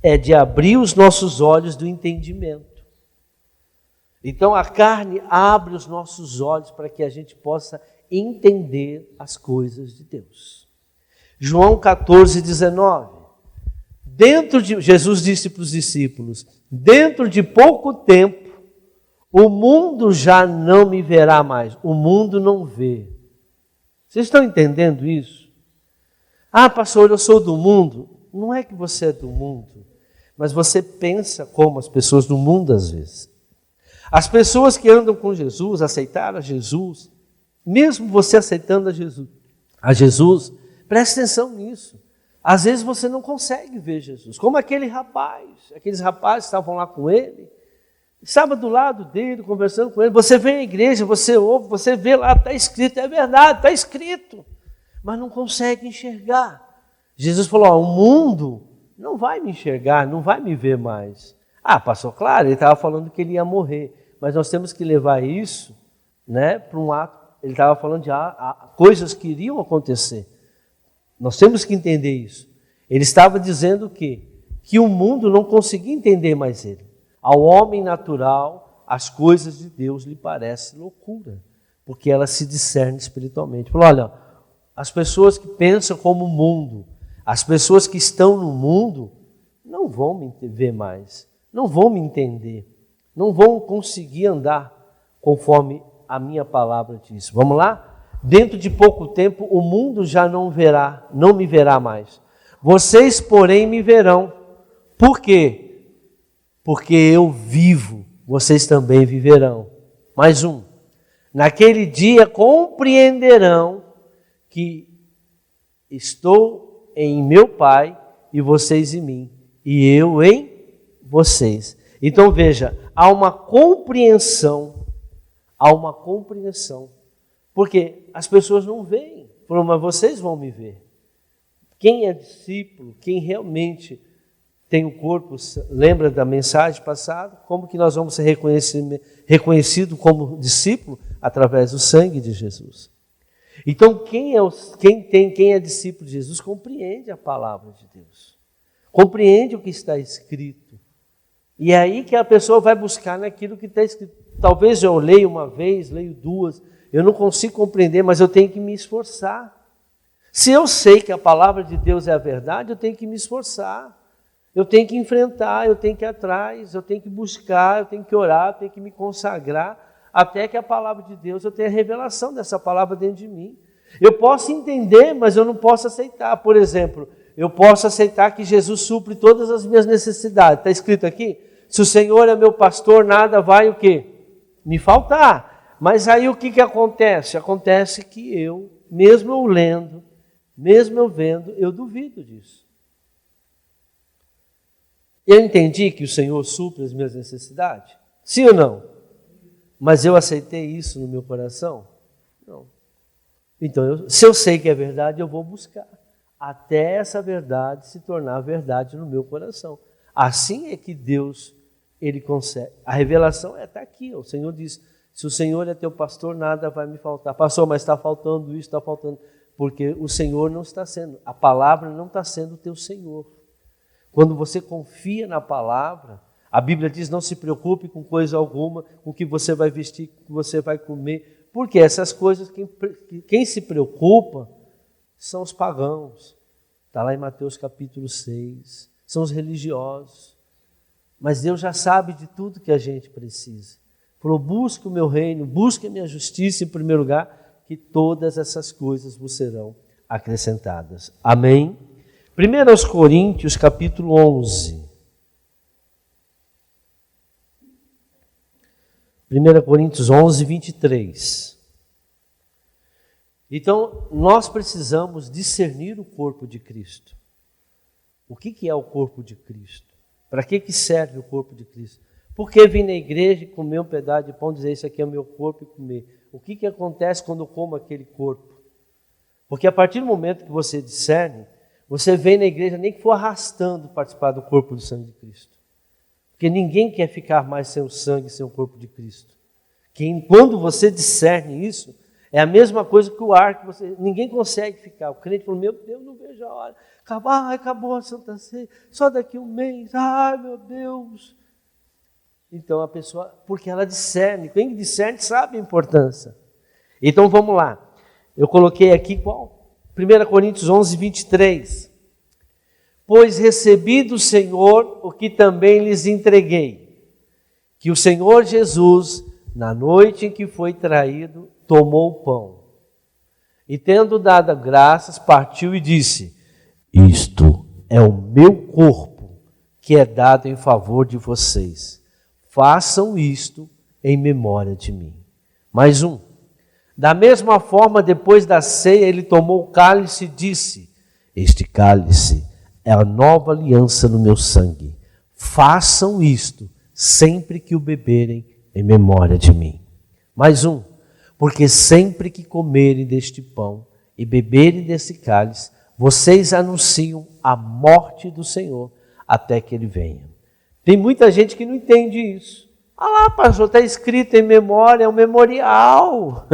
É de abrir os nossos olhos do entendimento. Então a carne abre os nossos olhos para que a gente possa entender as coisas de Deus. João 14, 19. Jesus disse para os discípulos, dentro de pouco tempo, o mundo já não me verá mais. O mundo não vê. Vocês estão entendendo isso? Ah, pastor, eu sou do mundo. Não é que você é do mundo, mas você pensa como as pessoas do mundo às vezes. As pessoas que andam com Jesus, aceitaram a Jesus, mesmo você aceitando a Jesus, preste atenção nisso. Às vezes você não consegue ver Jesus, como aqueles rapazes estavam lá com ele, estava do lado dele, conversando com ele, você vem à igreja, você ouve, você vê lá, está escrito, é verdade, está escrito, mas não consegue enxergar. Jesus falou, o mundo não vai me enxergar, não vai me ver mais. Ah, pastor, claro, ele estava falando que ele ia morrer, mas nós temos que levar isso, né, para um ato. Ele estava falando de coisas que iriam acontecer. Nós temos que entender isso. Ele estava dizendo o quê? Que o mundo não conseguia entender mais ele. Ao homem natural, as coisas de Deus lhe parecem loucura, porque ela se discerne espiritualmente. Falou, olha, as pessoas que pensam como o mundo, as pessoas que estão no mundo, não vão me ver mais, não vão me entender, não vão conseguir andar conforme a minha palavra diz. Vamos lá? Dentro de pouco tempo, o mundo já não me verá mais. Vocês, porém, me verão. Por quê? Porque eu vivo, vocês também viverão. Mais um. Naquele dia compreenderão que estou em meu Pai e vocês em mim, e eu em vocês. Então veja, há uma compreensão, porque as pessoas não veem, mas vocês vão me ver. Quem é discípulo, quem realmente tem o corpo, lembra da mensagem passada? Como que nós vamos ser reconhecidos como discípulo? Através do sangue de Jesus. Então quem é discípulo de Jesus compreende a palavra de Deus, compreende o que está escrito, e é aí que a pessoa vai buscar naquilo que está escrito. Talvez eu leio uma vez, leio duas, eu não consigo compreender, mas eu tenho que me esforçar. Se eu sei que a palavra de Deus é a verdade, eu tenho que me esforçar, eu tenho que enfrentar, eu tenho que ir atrás, eu tenho que buscar, eu tenho que orar, eu tenho que me consagrar, até que a palavra de Deus, eu tenha a revelação dessa palavra dentro de mim. Eu posso entender, mas eu não posso aceitar. Por exemplo, eu posso aceitar que Jesus supre todas as minhas necessidades. Está escrito aqui? Se o Senhor é meu pastor, nada vai o quê? Me faltar. Mas aí o que acontece? Acontece que eu, mesmo eu lendo, mesmo eu vendo, eu duvido disso. Eu entendi que o Senhor supre as minhas necessidades? Sim ou não? Mas eu aceitei isso no meu coração? Não. Então, se eu sei que é verdade, eu vou buscar, até essa verdade se tornar verdade no meu coração. Assim é que Deus, Ele consegue. A revelação está aqui. O Senhor diz, se o Senhor é teu pastor, nada vai me faltar. Pastor, mas está faltando isso, está faltando. Porque o Senhor não está sendo, a palavra não está sendo o teu Senhor. Quando você confia na palavra, a Bíblia diz, não se preocupe com coisa alguma, com o que você vai vestir, com o que você vai comer, Porque essas coisas, quem se preocupa são os pagãos. Está lá em Mateus capítulo 6. São os religiosos. Mas Deus já sabe de tudo que a gente precisa. Falou, busque o meu reino, busque a minha justiça em primeiro lugar, que todas essas coisas vos serão acrescentadas. Amém? 1 Coríntios capítulo 11. 1 Coríntios 11, 23. Então, nós precisamos discernir o corpo de Cristo. O que é o corpo de Cristo? Para que serve o corpo de Cristo? Por que vir na igreja e comer um pedaço de pão e dizer isso aqui é o meu corpo e comer? O que acontece quando eu como aquele corpo? Porque a partir do momento que você discerne, você vem na igreja nem que for arrastando participar do corpo do sangue de Cristo. Porque ninguém quer ficar mais sem o sangue, sem o corpo de Cristo. Quando você discerne isso, é a mesma coisa que o ar, que ninguém consegue ficar. O crente falou, meu Deus, não vejo a hora. Acabou a Santa Ceia, só daqui um mês. Ai, meu Deus. Então a pessoa, porque ela discerne. Quem discerne sabe a importância. Então vamos lá. Eu coloquei aqui qual? 1 Coríntios 11, 23. Pois recebi do Senhor o que também lhes entreguei. Que o Senhor Jesus, na noite em que foi traído, tomou o pão. E tendo dado graças, partiu e disse, isto é o meu corpo, que é dado em favor de vocês. Façam isto em memória de mim. Mais um. Da mesma forma, depois da ceia, ele tomou o cálice e disse, este cálice é a nova aliança no meu sangue. Façam isto sempre que o beberem em memória de mim. Mais um. Porque sempre que comerem deste pão e beberem desse cálice, vocês anunciam a morte do Senhor até que Ele venha. Tem muita gente que não entende isso. Ah lá, pastor, está escrito em memória, é um memorial.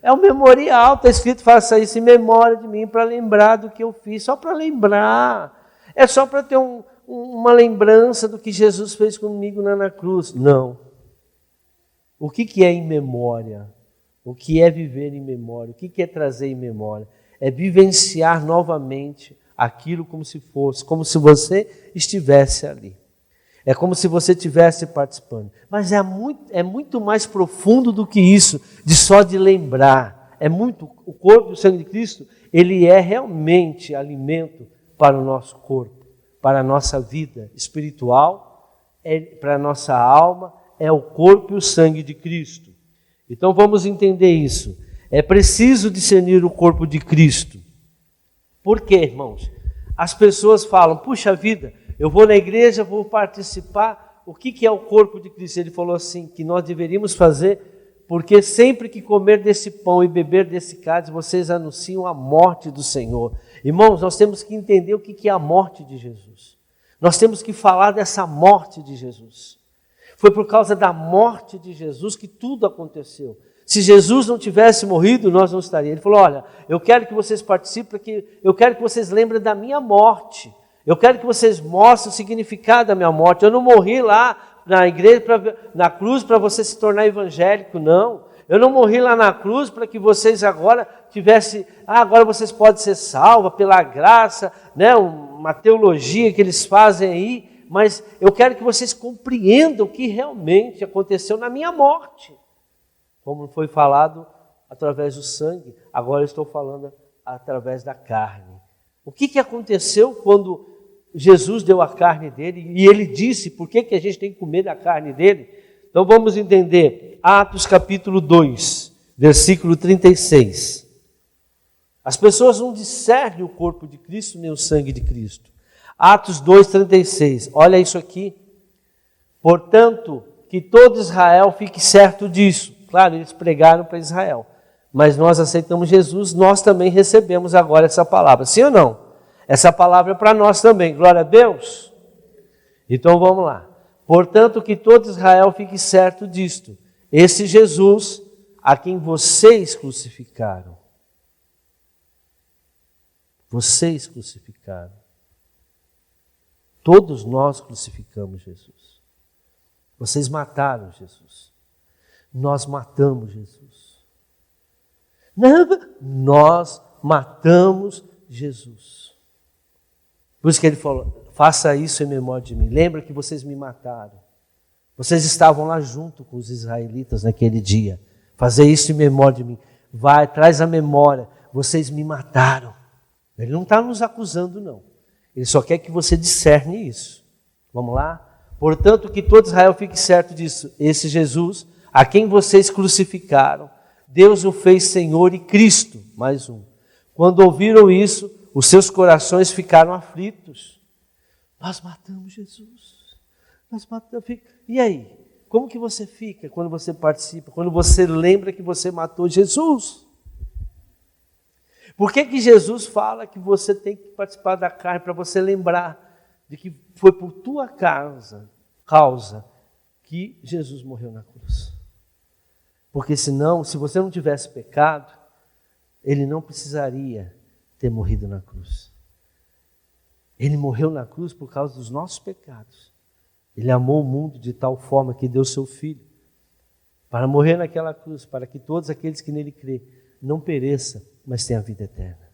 É um memorial, está escrito, faça isso em memória de mim, para lembrar do que eu fiz, só para lembrar. É só para ter uma lembrança do que Jesus fez comigo na cruz. Não. O que é em memória? O que é viver em memória? O que é trazer em memória? É vivenciar novamente aquilo como se fosse, como se você estivesse ali. É como se você estivesse participando. Mas é muito mais profundo do que isso, de lembrar. O corpo do sangue de Cristo, ele é realmente alimento para o nosso corpo, para a nossa vida espiritual, para a nossa alma, é o corpo e o sangue de Cristo. Então vamos entender isso. É preciso discernir o corpo de Cristo. Por quê, irmãos? As pessoas falam, puxa vida, eu vou na igreja, vou participar. O que é o corpo de Cristo? Ele falou assim, que nós deveríamos fazer, porque sempre que comer desse pão e beber desse cálice, vocês anunciam a morte do Senhor. Irmãos, nós temos que entender o que é a morte de Jesus. Nós temos que falar dessa morte de Jesus. Foi por causa da morte de Jesus que tudo aconteceu. Se Jesus não tivesse morrido, nós não estaríamos. Ele falou, olha, eu quero que vocês participem, porque eu quero que vocês lembrem da minha morte. Eu quero que vocês mostrem o significado da minha morte. Eu não morri lá na igreja, na cruz, para você se tornar evangélico, não. Eu não morri lá na cruz para que vocês agora tivessem... agora vocês podem ser salvos pela graça, né? Uma teologia que eles fazem aí. Mas eu quero que vocês compreendam o que realmente aconteceu na minha morte. Como foi falado através do sangue, agora eu estou falando através da carne. O que aconteceu quando Jesus deu a carne dele e ele disse por que a gente tem que comer da carne dele? Então vamos entender. Atos capítulo 2, versículo 36. As pessoas não discernem o corpo de Cristo nem o sangue de Cristo. Atos 2,36, olha isso aqui. Portanto, que todo Israel fique certo disso. Claro, eles pregaram para Israel. Mas nós aceitamos Jesus, nós também recebemos agora essa palavra. Sim ou não? Essa palavra é para nós também. Glória a Deus. Então vamos lá. Portanto, que todo Israel fique certo disto. Esse Jesus a quem vocês crucificaram. Vocês crucificaram. Todos nós crucificamos Jesus. Vocês mataram Jesus. Nós matamos Jesus. Não, nós matamos Jesus. Por isso que ele falou, faça isso em memória de mim. Lembra que vocês me mataram. Vocês estavam lá junto com os israelitas naquele dia. Fazer isso em memória de mim. Vai, traz a memória. Vocês me mataram. Ele não está nos acusando, não. Ele só quer que você discerne isso. Vamos lá? Portanto, que todo Israel fique certo disso. Esse Jesus, a quem vocês crucificaram, Deus o fez Senhor e Cristo. Mais um. Quando ouviram isso, os seus corações ficaram aflitos. Nós matamos Jesus. Nós matamos. E aí? Como que você fica quando você participa? Quando você lembra que você matou Jesus? Por que Jesus fala que você tem que participar da carne? Para você lembrar de que foi por tua causa que Jesus morreu na cruz. Porque senão, se você não tivesse pecado, ele não precisaria ter morrido na cruz. Ele morreu na cruz por causa dos nossos pecados. Ele amou o mundo de tal forma que deu seu Filho para morrer naquela cruz, para que todos aqueles que nele crê não pereçam, mas tenham a vida eterna.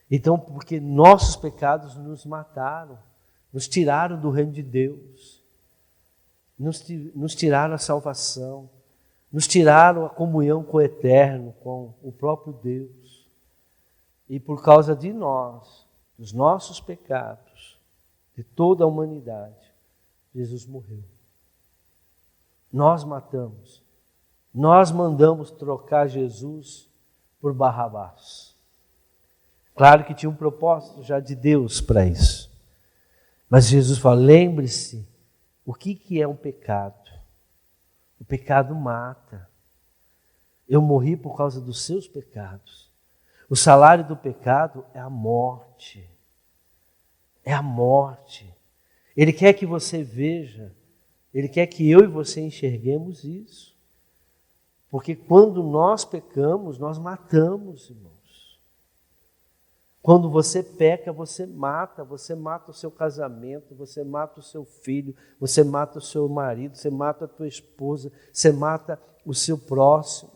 Então, porque nossos pecados nos mataram, nos tiraram do reino de Deus, nos tiraram a salvação, nos tiraram a comunhão com o Eterno, com o próprio Deus. E por causa de nós, dos nossos pecados, de toda a humanidade, Jesus morreu. Nós matamos. Nós mandamos trocar Jesus por Barrabás. Claro que tinha um propósito já de Deus para isso. Mas Jesus fala, lembre-se, o que é um pecado? O pecado mata. Eu morri por causa dos seus pecados. O salário do pecado é a morte. É a morte. Ele quer que você veja, Ele quer que eu e você enxerguemos isso. Porque quando nós pecamos, nós matamos, irmãos. Quando você peca, você mata o seu casamento, você mata o seu filho, você mata o seu marido, você mata a tua esposa, você mata o seu próximo.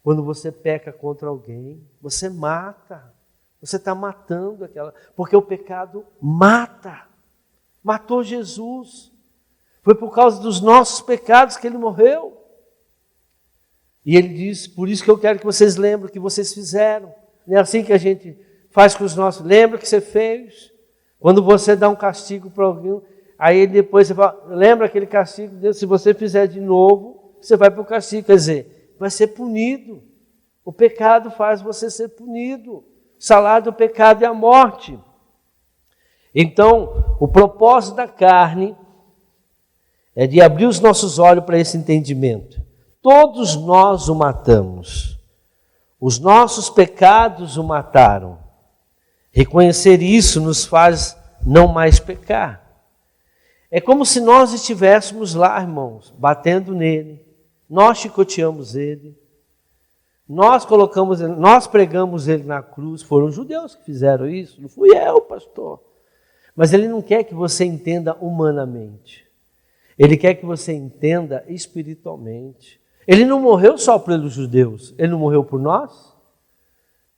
Quando você peca contra alguém, você mata. Você está matando aquela... Porque o pecado mata. Matou Jesus. Foi por causa dos nossos pecados que Ele morreu. E Ele diz, por isso que eu quero que vocês lembrem o que vocês fizeram. Não é assim que a gente faz com os nossos... Lembra o que você fez? Quando você dá um castigo para alguém, aí depois você fala, lembra aquele castigo? Se você fizer de novo, você vai para o castigo. Quer dizer, vai ser punido. O pecado faz você ser punido. O salário do pecado é a morte. Então, o propósito da carne é de abrir os nossos olhos para esse entendimento. Todos nós o matamos. Os nossos pecados o mataram. Reconhecer isso nos faz não mais pecar. É como se nós estivéssemos lá, irmãos, batendo nele. Nós chicoteamos ele. Nós pregamos ele na cruz. Foram os judeus que fizeram isso. Não fui eu, pastor. Mas ele não quer que você entenda humanamente. Ele quer que você entenda espiritualmente. Ele não morreu só pelos judeus. Ele não morreu por nós?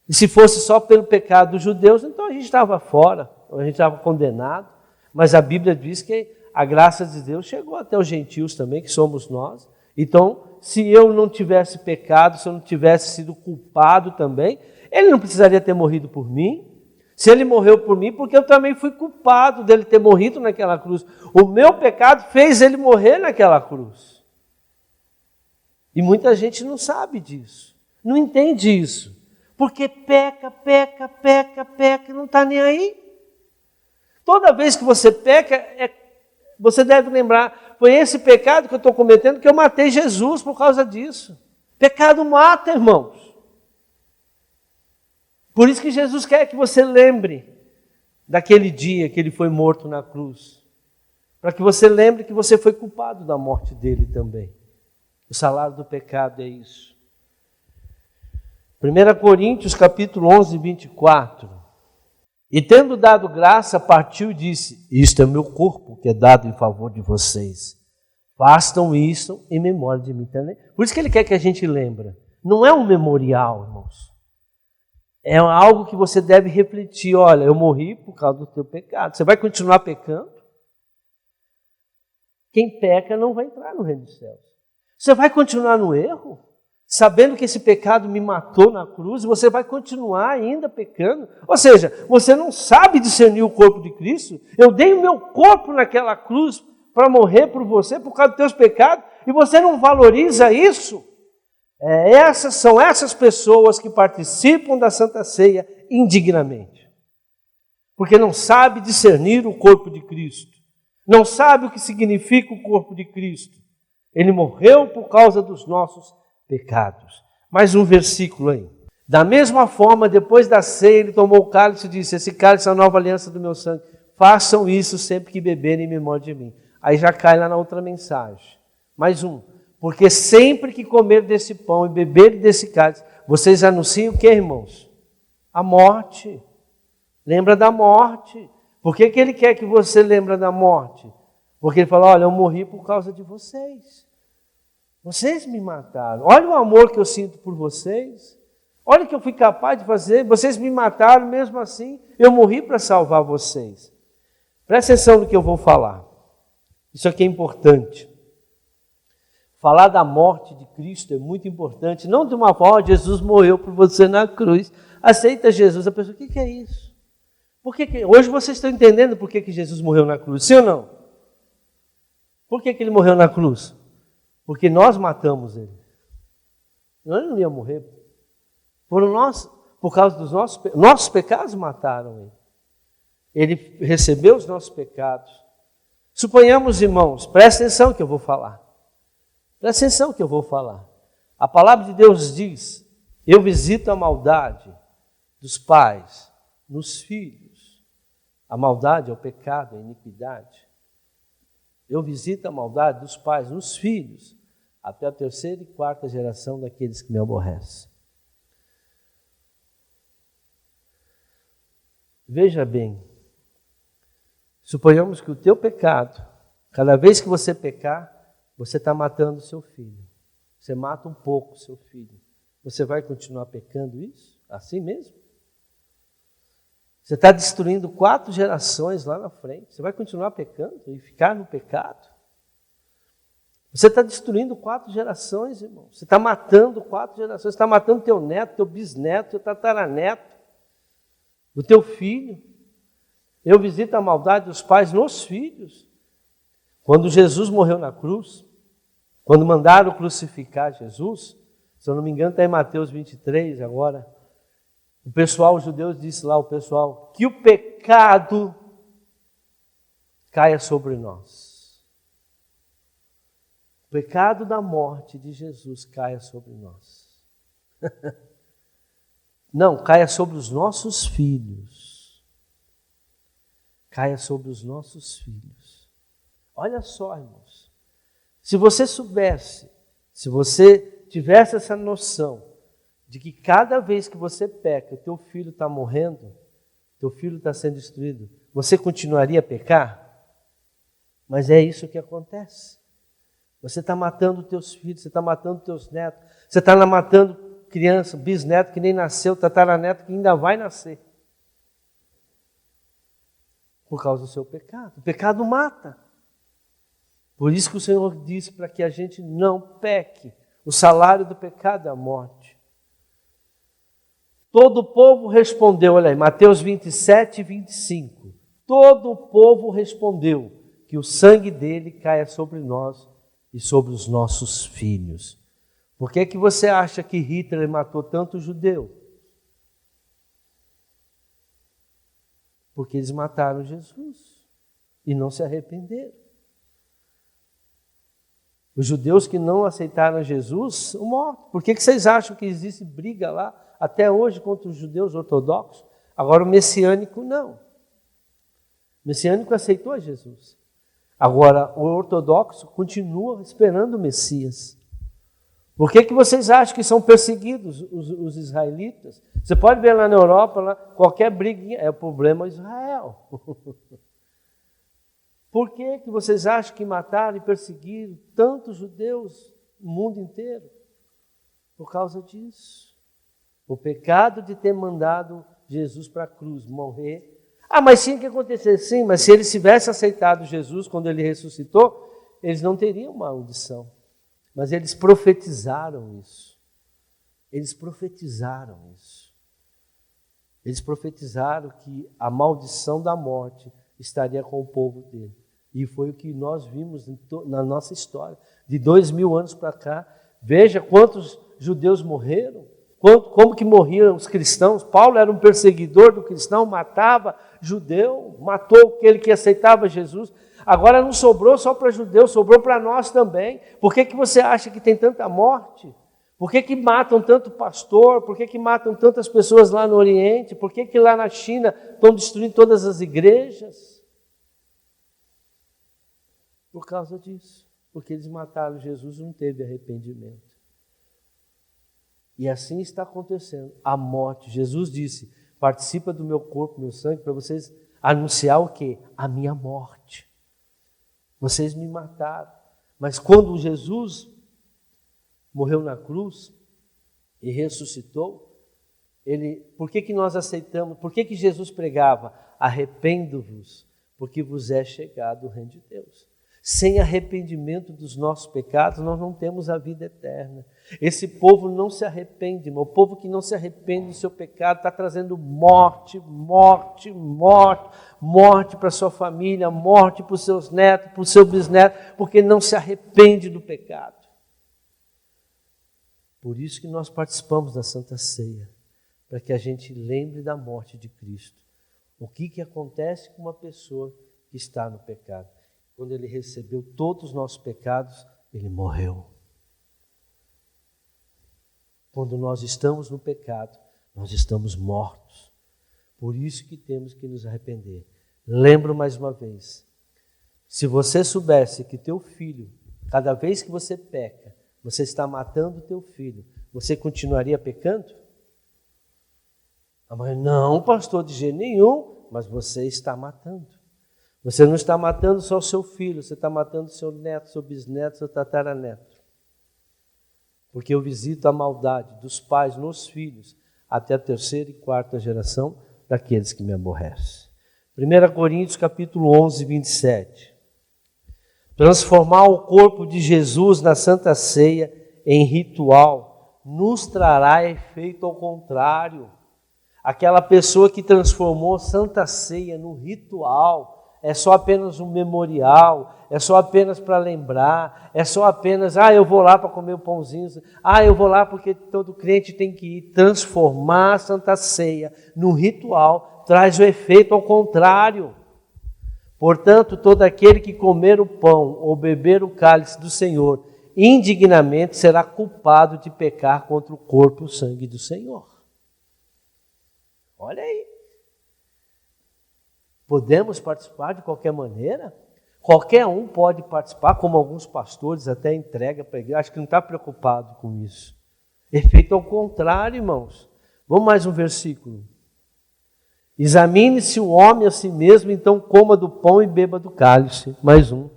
E se fosse só pelo pecado dos judeus, então a gente estava fora. A gente estava condenado. Mas a Bíblia diz que a graça de Deus chegou até os gentios também, que somos nós. Então, se eu não tivesse pecado, se eu não tivesse sido culpado também, ele não precisaria ter morrido por mim. Se ele morreu por mim, porque eu também fui culpado dele ter morrido naquela cruz. O meu pecado fez ele morrer naquela cruz. E muita gente não sabe disso, não entende isso. Porque peca e não está nem aí. Toda vez que você peca, você deve lembrar, foi esse pecado que eu estou cometendo que eu matei Jesus por causa disso. Pecado mata, irmãos. Por isso que Jesus quer que você lembre daquele dia que ele foi morto na cruz. Para que você lembre que você foi culpado da morte dele também. O salário do pecado é isso. 1 Coríntios capítulo 11, 24. E tendo dado graça, partiu e disse, isto é meu corpo que é dado em favor de vocês. Façam isso em memória de mim também. Por isso que ele quer que a gente lembre. Não é um memorial, irmãos. é algo que você deve refletir. Olha, eu morri por causa do teu pecado. Você vai continuar pecando? Quem peca não vai entrar no reino dos céus. Você vai continuar no erro? Sabendo que esse pecado me matou na cruz, você vai continuar ainda pecando? Ou seja, você não sabe discernir o corpo de Cristo? Eu dei o meu corpo naquela cruz para morrer por você, por causa dos teus pecados, e você não valoriza isso? São essas pessoas que participam da Santa Ceia indignamente. Porque não sabe discernir o corpo de Cristo. Não sabe o que significa o corpo de Cristo. Ele morreu por causa dos nossos pecados. Mais um versículo aí. Da mesma forma, depois da ceia, ele tomou o cálice e disse: esse cálice é a nova aliança do meu sangue. Façam isso sempre que beberem em memória de mim. Aí já cai lá na outra mensagem. Mais um. Porque sempre que comer desse pão e beber desse cálice, vocês anunciam o que, irmãos? A morte. Lembra da morte. Por que ele quer que você lembre da morte? Porque ele fala: olha, eu morri por causa de vocês. Vocês me mataram. Olha o amor que eu sinto por vocês. Olha o que eu fui capaz de fazer. Vocês me mataram, mesmo assim, eu morri para salvar vocês. Presta atenção no que eu vou falar. Isso aqui é importante. Falar da morte de Cristo é muito importante. Não de uma forma: Jesus morreu por você na cruz. Aceita Jesus. A pessoa: o que é isso? Hoje vocês estão entendendo por que Jesus morreu na cruz, sim ou não? Por que ele morreu na cruz? Porque nós matamos ele. Ele não ia morrer. Por causa dos nossos pecados mataram ele. Ele recebeu os nossos pecados. Suponhamos, irmãos, presta atenção que eu vou falar. Presta atenção que eu vou falar. A palavra de Deus diz: eu visito a maldade dos pais nos filhos. A maldade é o pecado, a iniquidade. Eu visito a maldade dos pais nos filhos, até a 3ª e 4ª geração daqueles que me aborrecem. Veja bem, suponhamos que o teu pecado, cada vez que você pecar, você está matando o seu filho. Você mata um pouco o seu filho. Você vai continuar pecando isso? Assim mesmo? Você está destruindo 4 gerações lá na frente. Você vai continuar pecando e ficar no pecado? Você está destruindo 4 gerações, irmão. Você está matando 4 gerações. Você está matando teu neto, teu bisneto, teu tataraneto, o teu filho. Eu visito a maldade dos pais nos filhos. Quando Jesus morreu na cruz, quando mandaram crucificar Jesus, se eu não me engano está em Mateus 23 agora, os judeus disse lá, que o pecado caia sobre nós. O pecado da morte de Jesus caia sobre nós. Não, caia sobre os nossos filhos. Caia sobre os nossos filhos. Olha só, irmãos. Se você soubesse, se você tivesse essa noção de que cada vez que você peca, o teu filho está morrendo, teu filho está sendo destruído, você continuaria a pecar? Mas é isso que acontece. Você está matando teus filhos, você está matando teus netos, você está matando criança, bisneto que nem nasceu, tataraneto que ainda vai nascer. Por causa do seu pecado. O pecado mata. Por isso que o Senhor disse para que a gente não peque. O salário do pecado é a morte. Todo o povo respondeu, olha aí, Mateus 27, 25. Todo o povo respondeu que o sangue dele caia sobre nós e sobre os nossos filhos. Por que você acha que Hitler matou tanto judeu? Porque eles mataram Jesus e não se arrependeram. Os judeus que não aceitaram Jesus são mortos. Por que vocês acham que existe briga lá até hoje contra os judeus ortodoxos? Agora o messiânico não. O messiânico aceitou Jesus. Agora o ortodoxo continua esperando o Messias. Por que vocês acham que são perseguidos os israelitas? Você pode ver lá na Europa, lá, qualquer briguinha, é o problema Israel. Por que vocês acham que mataram e perseguiram tantos judeus no mundo inteiro? Por causa disso. O pecado de ter mandado Jesus para a cruz morrer. Mas tinha que acontecer, sim, mas se eles tivessem aceitado Jesus quando ele ressuscitou, eles não teriam maldição. Mas eles profetizaram isso. Eles profetizaram isso. Eles profetizaram que a maldição da morte estaria com o povo dele. E foi o que nós vimos na nossa história. De 2000 anos para cá, veja quantos judeus morreram. Como que morriam os cristãos? Paulo era um perseguidor do cristão, matava judeu, matou aquele que aceitava Jesus. Agora não sobrou só para judeus, sobrou para nós também. Por que você acha que tem tanta morte? Por que matam tanto pastor? Por que matam tantas pessoas lá no Oriente? Por que lá na China estão destruindo todas as igrejas? Por causa disso. Porque eles mataram Jesus e não teve arrependimento. E assim está acontecendo. A morte. Jesus disse, participa do meu corpo, meu sangue, para vocês anunciar o quê? A minha morte. Vocês me mataram. Mas quando Jesus morreu na cruz e ressuscitou, por que nós aceitamos? Por que Jesus pregava? Arrependo-vos, porque vos é chegado o reino de Deus. Sem arrependimento dos nossos pecados, nós não temos a vida eterna. Esse povo não se arrepende, mas o povo que não se arrepende do seu pecado está trazendo morte, morte, morte, morte para a sua família, morte para os seus netos, para o seu bisneto, porque não se arrepende do pecado. Por isso que nós participamos da Santa Ceia, para que a gente lembre da morte de Cristo. O que acontece com uma pessoa que está no pecado? Quando ele recebeu todos os nossos pecados, ele morreu. Quando nós estamos no pecado, nós estamos mortos. Por isso que temos que nos arrepender. Lembro mais uma vez, se você soubesse que teu filho, cada vez que você peca, você está matando o teu filho, você continuaria pecando? Mas não, pastor, de jeito nenhum, mas você está matando. Você não está matando só o seu filho, você está matando o seu neto, seu bisneto, seu tataraneto. Porque eu visito a maldade dos pais nos filhos, até a 3ª e 4ª geração daqueles que me aborrecem. 1 Coríntios capítulo 11, 27. Transformar o corpo de Jesus na Santa Ceia em ritual nos trará efeito ao contrário. Aquela pessoa que transformou Santa Ceia no ritual, é só apenas um memorial, é só apenas para lembrar, é só apenas, eu vou lá para comer o pãozinho, eu vou lá porque todo crente tem que ir. Transformar a Santa Ceia no ritual traz o efeito ao contrário. Portanto, todo aquele que comer o pão ou beber o cálice do Senhor indignamente será culpado de pecar contra o corpo e o sangue do Senhor. Olha aí. Podemos participar de qualquer maneira? Qualquer um pode participar, como alguns pastores até entregam para a igreja. Acho que não está preocupado com isso. Efeito ao contrário, irmãos. Vamos mais um versículo. Examine-se o homem a si mesmo, então coma do pão e beba do cálice. Mais um.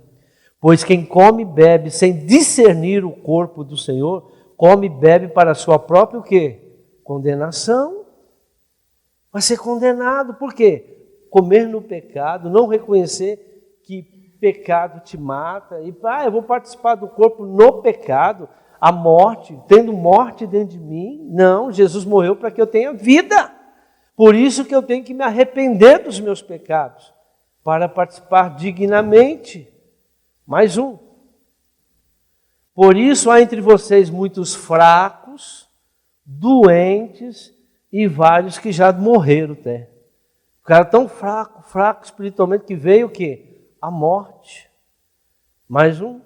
Pois quem come e bebe sem discernir o corpo do Senhor, come e bebe para a sua própria o quê? Condenação. Vai ser condenado. Por quê? Comer no pecado, não reconhecer que pecado te mata, e eu vou participar do corpo no pecado, a morte, tendo morte dentro de mim. Não, Jesus morreu para que eu tenha vida. Por isso que eu tenho que me arrepender dos meus pecados, para participar dignamente. Mais um. Por isso há entre vocês muitos fracos, doentes e vários que já morreram até. O cara tão fraco espiritualmente, que veio o quê? A morte. Mais um.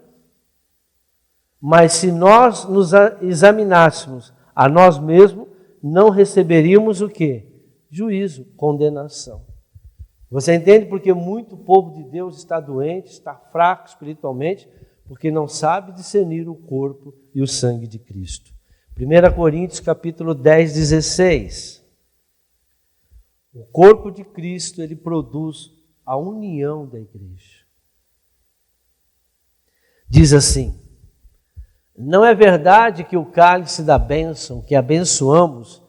Mas se nós nos examinássemos a nós mesmos, não receberíamos o quê? Juízo, condenação. Você entende porque muito povo de Deus está doente, está fraco espiritualmente, porque não sabe discernir o corpo e o sangue de Cristo. 1 Coríntios capítulo 10, 16. O corpo de Cristo, ele produz a união da igreja. Diz assim: não é verdade que o cálice da bênção que abençoamos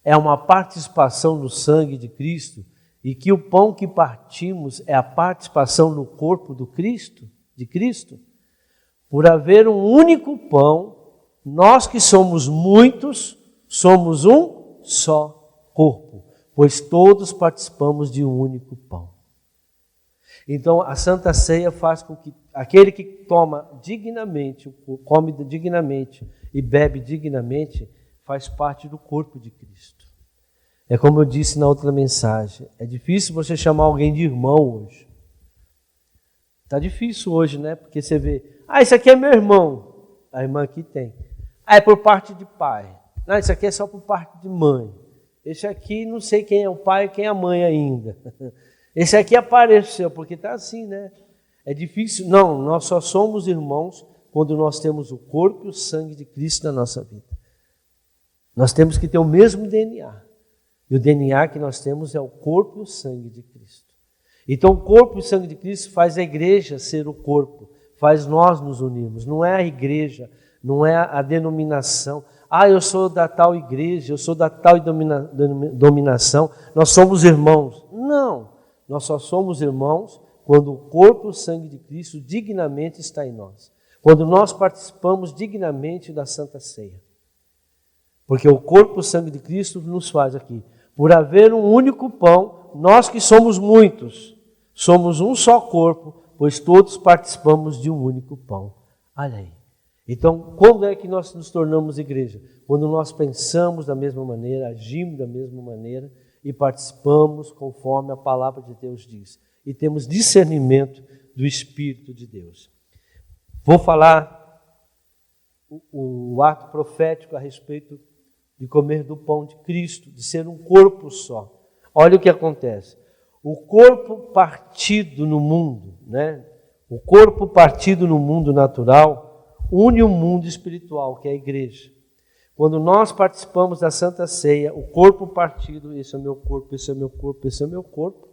é uma participação no sangue de Cristo e que o pão que partimos é a participação no corpo do Cristo, de Cristo, por haver um único pão, nós que somos muitos, somos um só corpo, pois todos participamos de um único pão. Então, a Santa Ceia faz com que aquele que toma dignamente, come dignamente e bebe dignamente, faz parte do corpo de Cristo. É como eu disse na outra mensagem, é difícil você chamar alguém de irmão hoje. Está difícil hoje, né? Porque você vê, esse aqui é meu irmão. A irmã aqui tem. É por parte de pai. Não, isso aqui é só por parte de mãe. Esse aqui não sei quem é o pai e quem é a mãe ainda. Esse aqui apareceu, porque está assim, né? É difícil. Não, nós só somos irmãos quando nós temos o corpo e o sangue de Cristo na nossa vida. Nós temos que ter o mesmo DNA. E o DNA que nós temos é o corpo e o sangue de Cristo. Então, o corpo e o sangue de Cristo faz a igreja ser o corpo, faz nós nos unirmos. Não é a igreja, não é a denominação. Eu sou da tal igreja, eu sou da tal dominação, nós somos irmãos. Não, nós só somos irmãos quando o corpo e o sangue de Cristo dignamente está em nós. Quando nós participamos dignamente da Santa Ceia. Porque o corpo e o sangue de Cristo nos faz aqui. Por haver um único pão, nós que somos muitos, somos um só corpo, pois todos participamos de um único pão. Olha aí. Então, quando é que nós nos tornamos igreja? Quando nós pensamos da mesma maneira, agimos da mesma maneira e participamos conforme a palavra de Deus diz. E temos discernimento do Espírito de Deus. Vou falar o ato profético a respeito de comer do pão de Cristo, de ser um corpo só. Olha o que acontece. O corpo partido no mundo, né? O corpo partido no mundo natural une o mundo espiritual, que é a igreja. Quando nós participamos da Santa Ceia, o corpo partido, esse é o meu corpo, esse é o meu corpo, esse é o meu corpo.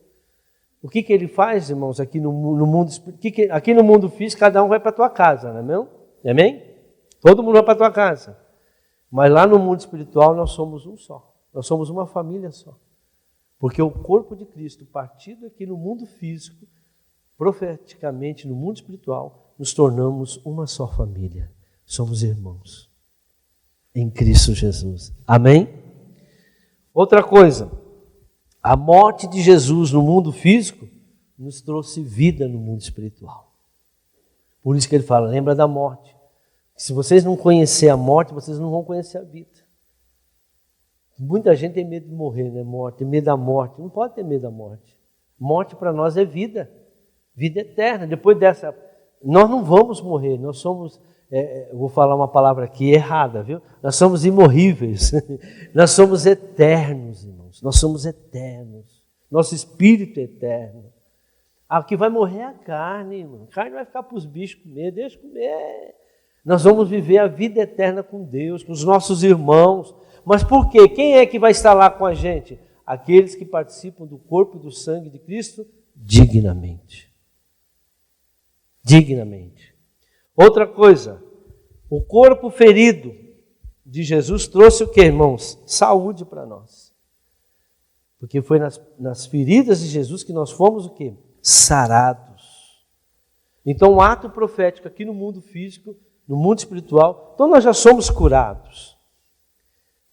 O que ele faz, irmãos, aqui no mundo espiritual? Aqui no mundo físico, cada um vai para a tua casa, não é mesmo? Amém? Todo mundo vai para a tua casa. Mas lá no mundo espiritual nós somos um só. Nós somos uma família só. Porque o corpo de Cristo, partido aqui no mundo físico, profeticamente no mundo espiritual, nos tornamos uma só família. Somos irmãos em Cristo Jesus. Amém? Outra coisa, a morte de Jesus no mundo físico nos trouxe vida no mundo espiritual. Por isso que ele fala, lembra da morte. Se vocês não conhecerem a morte, vocês não vão conhecer a vida. Muita gente tem medo de morrer, né? Morte, tem medo da morte. Não pode ter medo da morte. Morte para nós é vida. Vida eterna. Depois dessa, nós não vamos morrer. Nós somos, vou falar uma palavra aqui errada, viu? Nós somos imorríveis. Nós somos eternos, irmãos. Nós somos eternos. Nosso espírito é eterno. O que vai morrer é a carne, irmão. A carne vai ficar para os bichos comer. Deixa comer. Nós vamos viver a vida eterna com Deus, com os nossos irmãos. Mas por quê? Quem é que vai estar lá com a gente? Aqueles que participam do corpo e do sangue de Cristo dignamente. Dignamente. Outra coisa, o corpo ferido de Jesus trouxe o que, irmãos? Saúde para nós. Porque foi nas feridas de Jesus que nós fomos o quê? Sarados. Então, o ato profético aqui no mundo físico, no mundo espiritual, então nós já somos curados.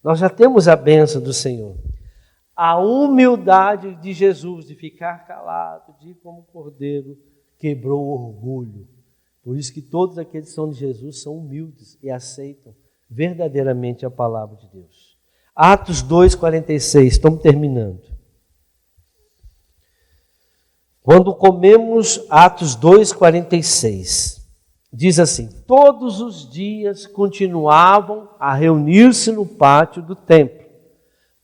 Nós já temos a bênção do Senhor. A humildade de Jesus, de ficar calado, de ir como cordeiro, quebrou o orgulho. Por isso que todos aqueles que são de Jesus são humildes e aceitam verdadeiramente a palavra de Deus. Atos 2,46, estamos terminando. Quando comemos, Atos 2,46, diz assim, todos os dias continuavam a reunir-se no pátio do templo,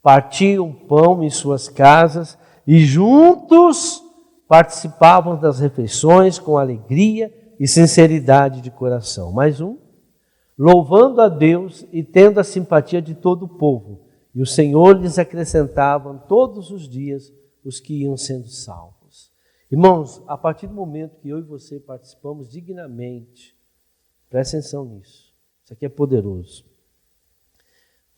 partiam pão em suas casas e juntos participavam das refeições com alegria e sinceridade de coração. Mais um, louvando a Deus e tendo a simpatia de todo o povo. E o Senhor lhes acrescentava todos os dias os que iam sendo salvos. Irmãos, a partir do momento que eu e você participamos dignamente, presta atenção nisso, isso aqui é poderoso.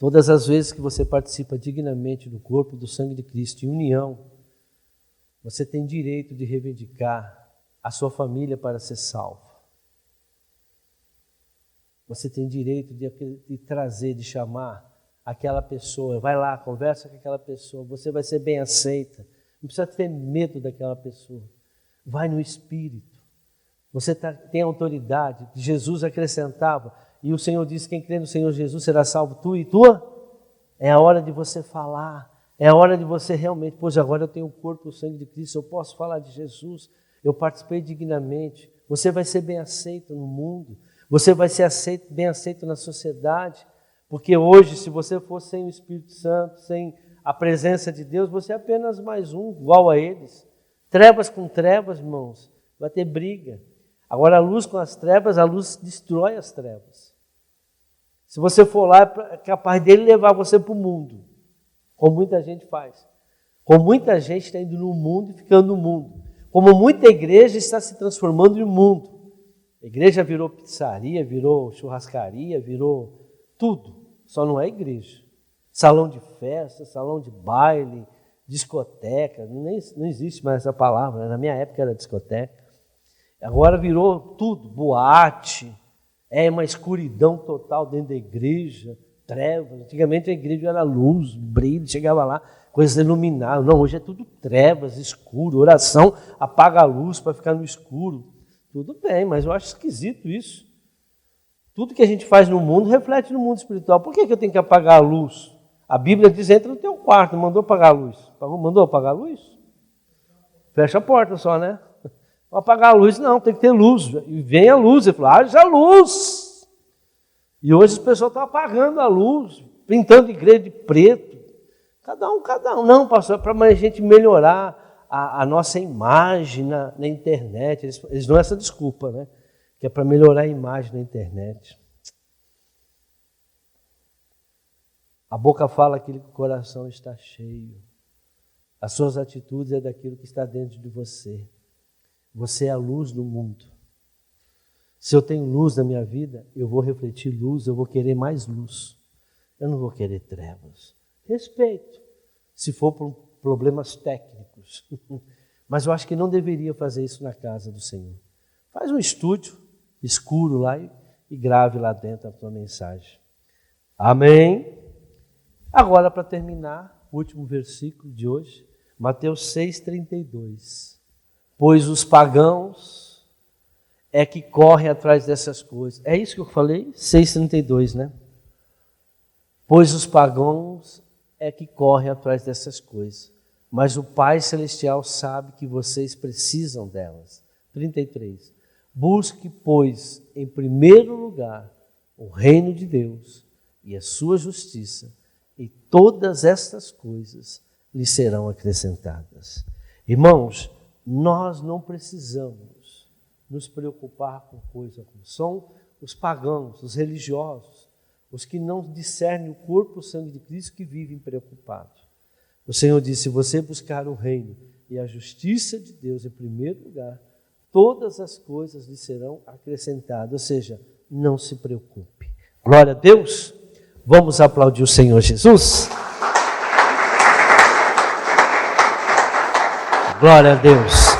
Todas as vezes que você participa dignamente do corpo do sangue de Cristo em união, você tem direito de reivindicar a sua família para ser salva. Você tem direito de trazer, de chamar aquela pessoa. Vai lá, conversa com aquela pessoa. Você vai ser bem aceita. Não precisa ter medo daquela pessoa. Vai no Espírito. Você tem autoridade. Jesus acrescentava. E o Senhor disse, quem crê no Senhor Jesus será salvo, tu e tua. É a hora de você falar. É a hora de você realmente, pois agora eu tenho o corpo e o sangue de Cristo, eu posso falar de Jesus. Eu participei dignamente. Você vai ser bem aceito no mundo. Você vai ser bem aceito na sociedade. Porque hoje, se você for sem o Espírito Santo, sem a presença de Deus, você é apenas mais um, igual a eles. Trevas com trevas, irmãos, vai ter briga. Agora a luz com as trevas, a luz destrói as trevas. Se você for lá, é capaz dele levar você para o mundo, como muita gente faz. Como muita gente está indo no mundo e ficando no mundo. Como muita igreja está se transformando em mundo. A igreja virou pizzaria, virou churrascaria, virou tudo. Só não é igreja. Salão de festa, salão de baile, discoteca. Não existe mais essa palavra. Na minha época era discoteca. Agora virou tudo. Boate. É uma escuridão total dentro da igreja. Trevas. Antigamente a igreja era luz, brilho. Chegava lá, coisas iluminadas. Não, hoje é tudo trevas, escuro. Oração, apaga a luz para ficar no escuro. Tudo bem, mas eu acho esquisito isso. Tudo que a gente faz no mundo reflete no mundo espiritual. Por que eu tenho que apagar a luz? A Bíblia diz, entra no teu quarto, mandou apagar a luz. Mandou apagar a luz? Fecha a porta só, né? Não apagar a luz, não, tem que ter luz. E vem a luz, ele falou, haja luz. E hoje as pessoas estão apagando a luz, pintando igreja de preto. Cada um. Não, pastor, é para a gente melhorar a nossa imagem na internet. Eles dão essa desculpa, né? Que é para melhorar a imagem na internet. A boca fala aquilo que o coração está cheio. As suas atitudes é daquilo que está dentro de você. Você é a luz do mundo. Se eu tenho luz na minha vida, eu vou refletir luz, eu vou querer mais luz. Eu não vou querer trevas. Respeito, se for por problemas técnicos. Mas eu acho que não deveria fazer isso na casa do Senhor. Faz um estúdio escuro lá e grave lá dentro a tua mensagem. Amém? Agora, para terminar, o último versículo de hoje, Mateus 6,32. Pois os pagãos é que correm atrás dessas coisas. É isso que eu falei? 6,32, né? Pois os pagãos é que correm atrás dessas coisas. Mas o Pai Celestial sabe que vocês precisam delas. 33. Busque, pois, em primeiro lugar o reino de Deus e a sua justiça, e todas estas coisas lhe serão acrescentadas. Irmãos, nós não precisamos nos preocupar com coisa como são os pagãos, os religiosos, os que não discernem o corpo e o sangue de Cristo, que vivem preocupados. O Senhor disse, se você buscar o reino e a justiça de Deus em primeiro lugar, todas as coisas lhe serão acrescentadas. Ou seja, não se preocupe. Glória a Deus. Vamos aplaudir o Senhor Jesus? Glória a Deus.